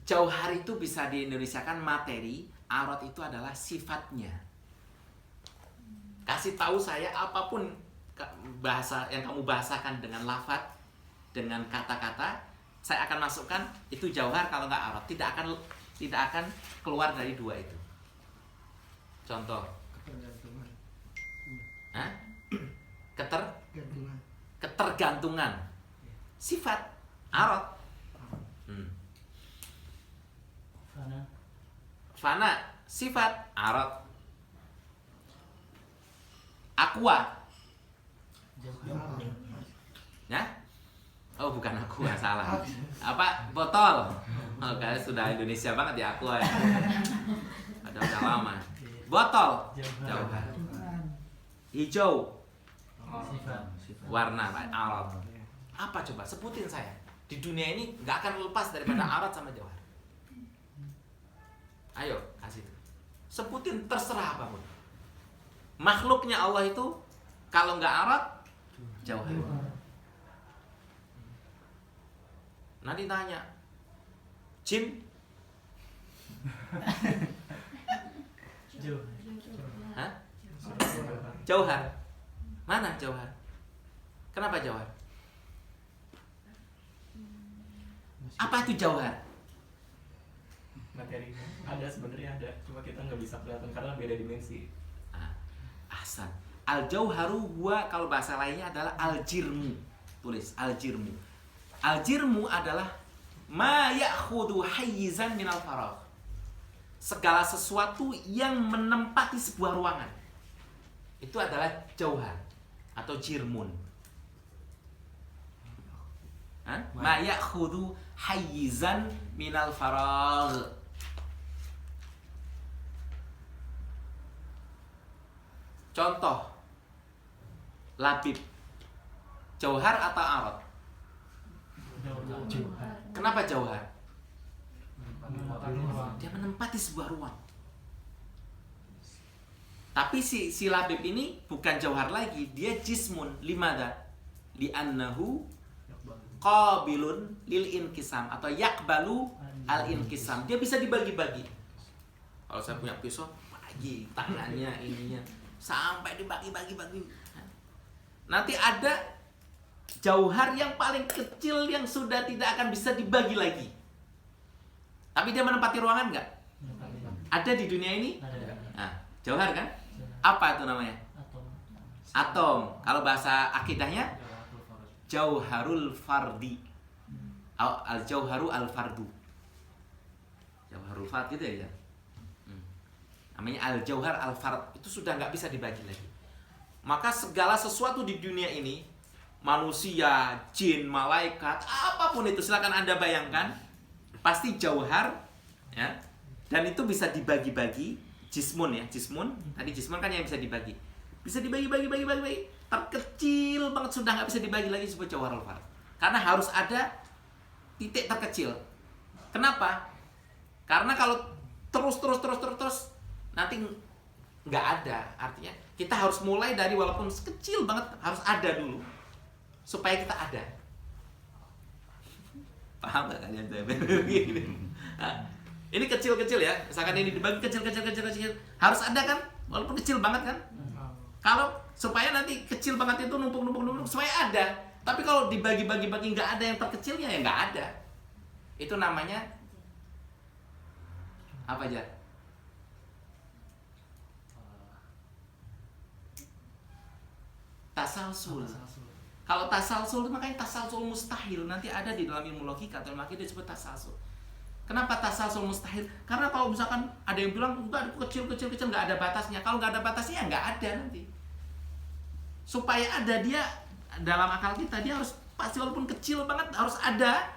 Jauhar itu bisa diindonesiakan materi, arat itu adalah sifatnya. Kasih tahu saya apapun bahasa yang kamu bahasakan dengan lafaz, dengan kata-kata, saya akan masukkan itu jauhar. Kalau nggak arat, tidak akan keluar dari dua itu. Contoh. Hah? Ketergantungan. Sifat arat. Fana sifat arat. Aqua. Ya? Oh, bukan aqua, salah. Apa? Botol. Oh, kayaknya sudah Indonesia banget ya aqua ya. Udah lama. Botol. Jauhar. Hijau. Warna arat. Apa coba? Sebutin saya. Di dunia ini nggak akan lepas daripada arat sama jauhar. Ayo, kasih. Sebutin, terserah apapun. Makhluknya Allah itu kalau nggak arat, jauhar. Nanti tanya, jin? Hah? Jauhar. Mana jauhar? Kenapa jauhar? Apa itu jauhar? Materi ada, sebenarnya ada, cuma kita nggak bisa kelihatan karena beda dimensi. Ahsan. Al jauharu huwa, kalau bahasa lainnya adalah al jirmu. Tulis al jirmu. Al jirmu adalah ma ya'khudhu hayyizan minal faragh. Segala sesuatu yang menempati sebuah ruangan. Itu adalah jauhar atau jirmun. Ma ya'khudhu hayyizan minal faragh. Contoh, labib, jauhar atau arat? Kenapa jauhar? Dia menempati sebuah ruang. Tapi si labib ini bukan jauhar lagi, dia jismun. Limada? Li'annahu qabilun lil inkisam atau yakbalu al inkisam. Dia bisa dibagi-bagi. Kalau saya punya pisau, bagi tangannya ininya sampai dibagi-bagi. Nanti ada jauhar yang paling kecil yang sudah tidak akan bisa dibagi lagi. Tapi dia menempati ruangan nggak? Ada di dunia ini? Nah, jauhar kan? Apa itu namanya? Atom. Kalau bahasa akidahnya jauharul fardi. Al-jauharu al-fardu. Jauharul fard gitu ya. Namanya al-jauhar al-fard. Itu sudah nggak bisa dibagi lagi. Maka segala sesuatu di dunia ini, manusia, jin, malaikat, apapun itu, silakan Anda bayangkan, pasti jauhar, ya. Dan itu bisa dibagi-bagi, jismun ya, jismun. Tadi jismun kan yang bisa dibagi. Bisa dibagi. Terkecil banget, sudah nggak bisa dibagi lagi disebut jauharul fard. Karena harus ada titik terkecil. Kenapa? Karena kalau terus nanti nggak ada. Artinya kita harus mulai dari walaupun kecil banget, harus ada dulu supaya kita ada. Paham nggak kalian saya begini? Ini kecil-kecil ya. Misalkan ini dibagi kecil. Harus ada kan? Walaupun kecil banget kan? Kalau supaya nanti kecil banget itu numpuk supaya ada. Tapi kalau dibagi-bagi nggak ada yang terkecilnya, ya nggak ada. Itu namanya apa aja? Tasalsul. Kalau tasalsul, makanya tasalsul mustahil. Nanti ada di dalam ilmu logika atau ilmu akidah disebut tasalsul. Kenapa tasalsul mustahil? Karena kalau misalkan ada yang bilang enggak, kecil nggak ada batasnya. Kalau nggak ada batasnya, ya nggak ada nanti. Supaya ada, dia dalam akal kita, dia harus pasti walaupun kecil banget harus ada.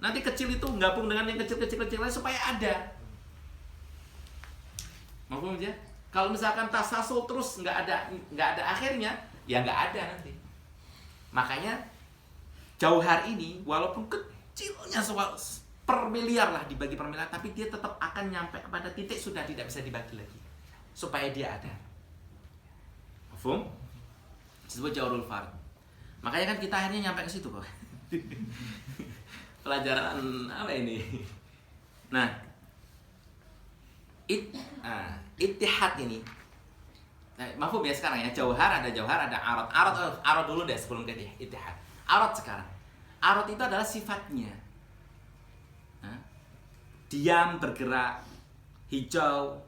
Nanti kecil itu gabung dengan yang kecil lain supaya ada. Maksudnya aja? Kalau misalkan tasalsul terus nggak ada akhirnya, ya nggak ada nanti. Makanya jauhar ini walaupun kecilnya per miliar lah, dibagi per miliar, tapi dia tetap akan nyampe kepada titik sudah tidak bisa dibagi lagi supaya dia ada. Mafhum? Disebut jauharul fard. Makanya kan kita akhirnya nyampe ke situ kok. Pelajaran apa ini? Nah, ittihad ini. Mafhum ya sekarang ya, jauhar, ada arad. Arad dulu deh sebelum ke ittihad. Arad sekarang. Arad itu adalah sifatnya. Diam, bergerak, hijau,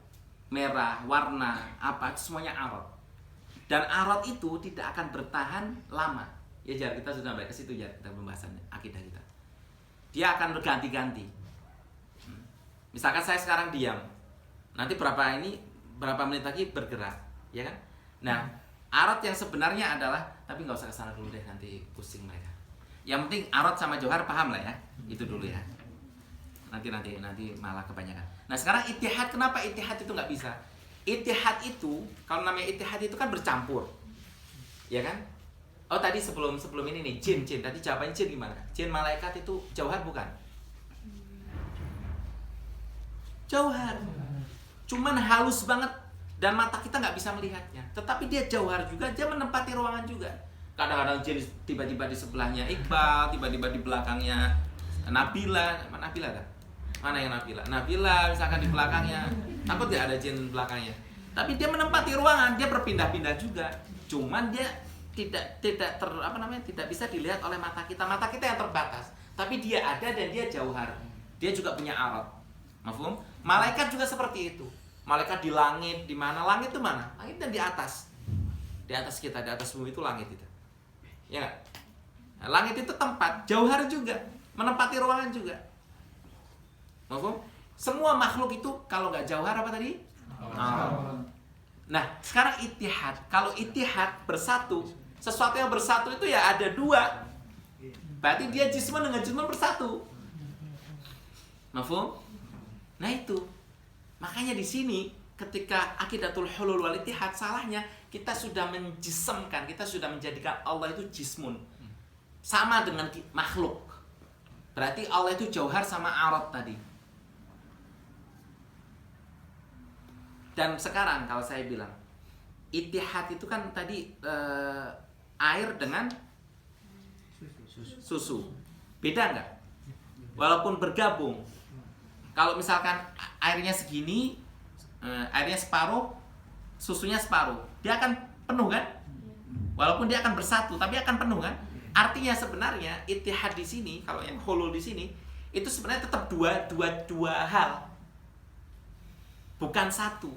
merah, warna, apa, itu semuanya arad. Dan arad itu tidak akan bertahan lama. Ya Jar, kita sudah sampai ke situ ya, kita pembahasannya akidah kita. Dia akan berganti-ganti. Misalkan saya sekarang diam, nanti berapa menit lagi bergerak, ya kan? Nah, arad yang sebenarnya adalah, tapi nggak usah kesana dulu deh, nanti pusing mereka. Yang penting arad sama jauhar paham lah ya, itu dulu ya. Nanti malah kebanyakan. Nah sekarang ittihad, kenapa ittihad itu nggak bisa? Ittihad itu, kalau namanya ittihad itu kan bercampur, ya kan? Oh tadi sebelum ini nih, jin. Tadi jawabannya jin gimana? Jin malaikat itu jauhar bukan? Jauhar. Cuman halus banget dan mata kita nggak bisa melihatnya. Tetapi dia jauhar juga, dia menempati ruangan juga. Kadang-kadang jin tiba-tiba di sebelahnya Iqbal, tiba-tiba di belakangnya Nabila kan? Mana yang Nabila misalkan di belakangnya. Takut dia ada jin belakangnya. Tapi dia menempati ruangan, dia berpindah-pindah juga. Cuman dia tidak bisa dilihat oleh mata kita. Mata kita yang terbatas. Tapi dia ada dan dia jauhar. Dia juga punya arad. Mafhum? Malaikat juga seperti itu. Malaikat di langit, di mana? Langit itu mana? Langit dan di atas. Di atas kita, di atas bumi itu langit itu. Ya nggak? Nah, langit itu tempat, jauhar juga, menempati ruangan juga. Mafhum? Semua makhluk itu kalau nggak jauhar apa tadi? Nah, sekarang ittihad. Kalau ittihad bersatu, sesuatu yang bersatu itu ya ada dua. Berarti dia jisman dengan jisman bersatu. Mafhum? Nah itu. Makanya di sini ketika akidatul hulul wal ittihad, salahnya kita sudah menjisemkan, kita sudah menjadikan Allah itu jismun. Sama dengan makhluk. Berarti Allah itu jauhar sama arad tadi. Dan sekarang kalau saya bilang ittihad itu kan tadi air dengan susu. Beda nggak? Walaupun bergabung. Kalau misalkan airnya segini, airnya separuh, susunya separuh, dia akan penuh kan? Walaupun dia akan bersatu, tapi akan penuh kan? Artinya sebenarnya ittihad di sini, kalau yang hulul di sini, itu sebenarnya tetap dua hal, bukan satu.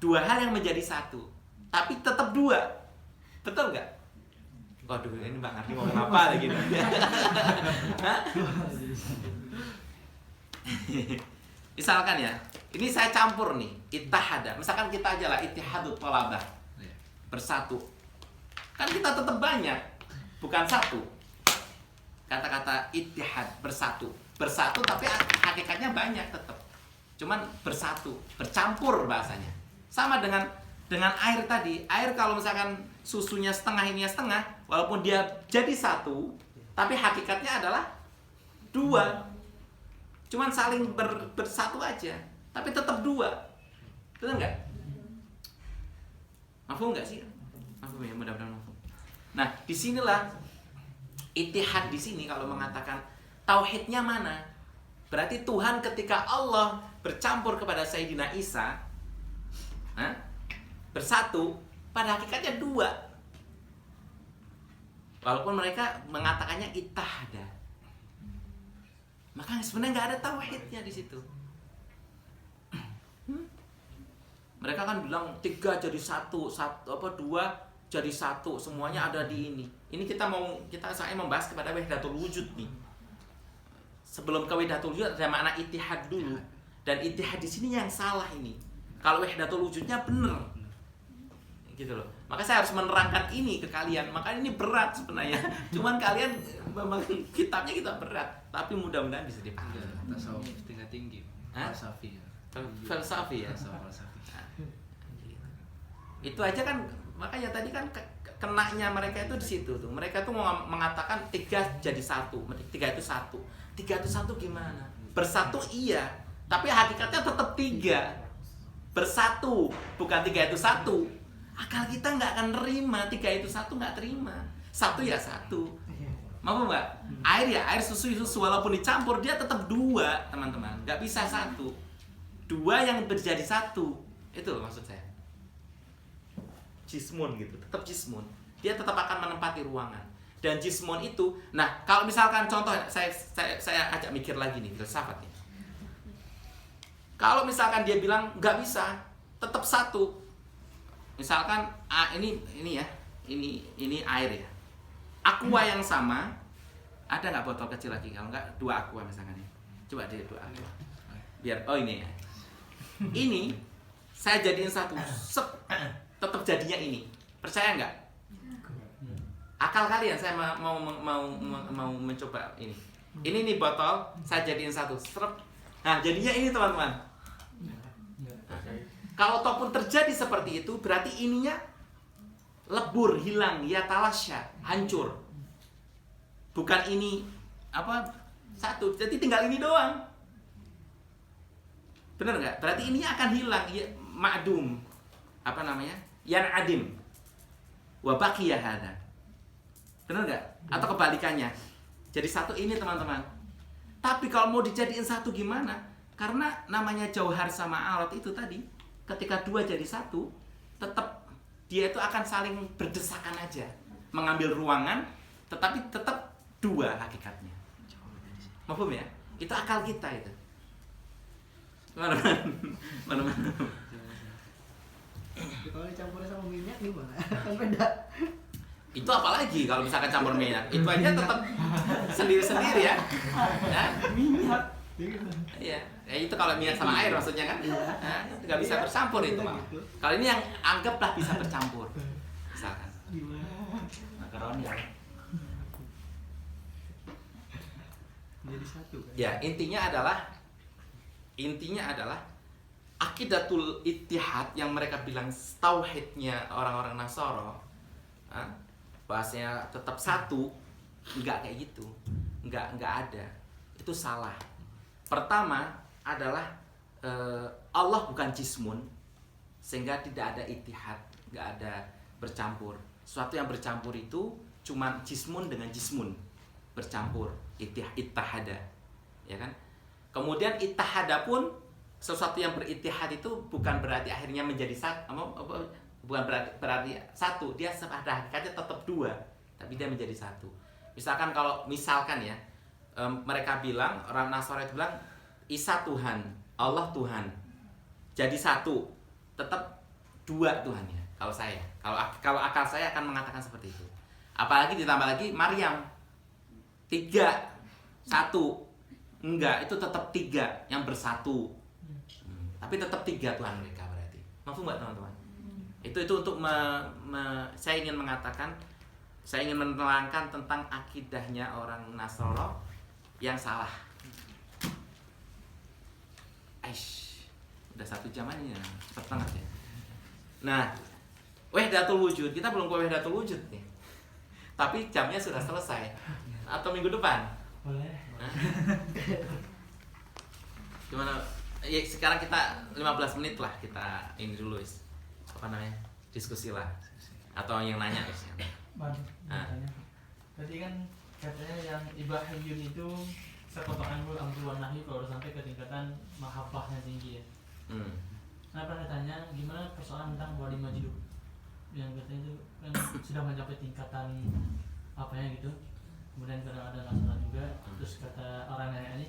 Dua hal yang menjadi satu, tapi tetap dua, betul nggak? Waduh, ini Mbak Ngerti mau apa lagi? Misalkan ya, ini saya campur nih, ittihada. Misalkan kita aja lah ittihadut thalabah, bersatu. Kan kita tetap banyak, bukan satu. Kata-kata ittihad, bersatu. Bersatu tapi hakikatnya banyak tetap. Cuman bersatu, bercampur bahasanya. Sama dengan air tadi. Air kalau misalkan susunya setengah, ininya setengah, walaupun dia jadi satu, tapi hakikatnya adalah dua. Cuman saling bersatu aja, tapi tetap dua. Betul nggak? Mafhum nggak sih? Mafhum ya, mudah-mudahan mafhum. Nah, disinilah ittihad di sini kalau mengatakan tauhidnya mana? Berarti Tuhan ketika Allah bercampur kepada Sayyidina Isa, bersatu, pada hakikatnya dua. Walaupun mereka mengatakannya ittihada, maka sebenarnya nggak ada tauhidnya di situ. Mereka kan bilang 3 jadi satu, dua jadi satu, semuanya ada di ini. Ini saya membahas kepada wahdatul wujud nih. Sebelum ke wahdatul wujud ada makna ittihad dulu. Dan ittihad di sini yang salah ini. Kalau wahdatul wujudnya benar. Gitu loh. Maka saya harus menerangkan ini ke kalian. Maka ini berat sebenarnya. Cuman kalian memang kitabnya kita berat, tapi mudah-mudahan bisa dipahami. Tasawuf tingkat tinggi. Falsafi ya. Falsafi ya. Falsafi. Itu aja kan, makanya tadi kan kenanya mereka itu di situ tuh. Mereka tuh mau mengatakan 3 jadi satu. 3 itu satu. 3 itu satu gimana? Bersatu iya, tapi hakikatnya tetap 3. Bersatu, bukan 3 itu satu. Akal kita nggak akan nerima 3 itu satu, nggak terima. Satu ya satu. Mau nggak? Air ya air, susu walaupun dicampur dia tetap 2, teman-teman. Nggak bisa satu. 2 yang menjadi satu. Itu loh maksud saya. Jismun gitu, tetap jismun. Dia tetap akan menempati ruangan. Dan jismun itu, nah kalau misalkan contoh saya ajak mikir lagi nih filsafatnya. Kalau misalkan dia bilang nggak bisa, tetap satu. Misalkan ini ya, ini air ya. Aqua yang sama, ada nggak botol kecil lagi? Kalau nggak 2 aqua misalkan ya. Coba deh 2 aqua. Biar ini ya. Ini saya jadiin satu, tetap jadinya ini. Percaya nggak? Akal kalian, saya mau mencoba ini. Ini nih botol, saya jadiin satu, serep. Nah jadinya ini teman-teman. Kalau ataupun terjadi seperti itu, berarti ininya lebur, hilang, ya talasya, hancur. Bukan ini satu, jadi tinggal ini doang. Bener nggak? Berarti ininya akan hilang, ya, ma'dum. Yan adim. Wa baqiya hada. Bener nggak? Atau kebalikannya. Jadi satu ini teman-teman. Tapi kalau mau dijadiin satu gimana? Karena namanya jauhar sama alat itu tadi, ketika 2 jadi satu, tetap dia itu akan saling berdesakan aja, mengambil ruangan, tetapi tetap 2 hakikatnya. Mafhum ya? Itu akal kita itu. Mana? Kalau dicampurin sama minyak gimana? Kan beda. Itu apalagi kalau misalkan campur minyak, itu aja tetap sendiri-sendiri ya. Minyak. Iya, ya itu kalau minyak sama air maksudnya kan, nah, nggak bisa bercampur itu Pak. Kalau ini yang anggaplah bisa bercampur, misalkan. Makaroni ya. Jadi satu kan? Ya intinya adalah akidatul ittihad yang mereka bilang tauhidnya orang-orang Nasara, bahasanya tetap satu, nggak kayak gitu, nggak ada, itu salah. Pertama adalah Allah bukan jismun, sehingga tidak ada ittihad, nggak ada bercampur. Suatu yang bercampur itu cuma jismun dengan jismun bercampur, ittihada, ya kan? Kemudian ittihada pun sesuatu yang beritihad itu bukan berarti akhirnya menjadi satu, bukan berarti satu, dia pada hakikatnya tetap dua, tapi dia menjadi satu. Misalkan ya, mereka bilang, orang Nasrani itu bilang Isa Tuhan, Allah Tuhan, jadi satu, tetap dua Tuhannya. Kalau akal saya akan mengatakan seperti itu. Apalagi ditambah lagi Maryam, 3, 1, enggak, itu tetap 3 yang bersatu. Tapi tetap 3 Tuhan mereka berarti. Maksud nggak teman-teman? Itu untuk saya ingin mengatakan, saya ingin menerangkan tentang akidahnya orang Nasrani yang salah. Udah 1 jam aja, cepet banget ya. Nah, wahdatul wujud, kita belum ke wahdatul wujud nih. Tapi jamnya sudah selesai. Atau minggu depan? Boleh. Gimana? Ya, sekarang kita 15 menit lah kita ini dulu, apa namanya? Diskusi lah. Atau yang nanya, Tadi kan katanya yang ibahiyun itu sekotokan amruan nahi kalau sampai ke tingkatan mahabbahnya tinggi ya. Nah, pernah tanya gimana persoalan tentang wali majlub yang katanya itu kan sudah mencapai tingkatan apanya gitu. Kemudian kadang ada Nasrani juga, terus kata orang nanya ini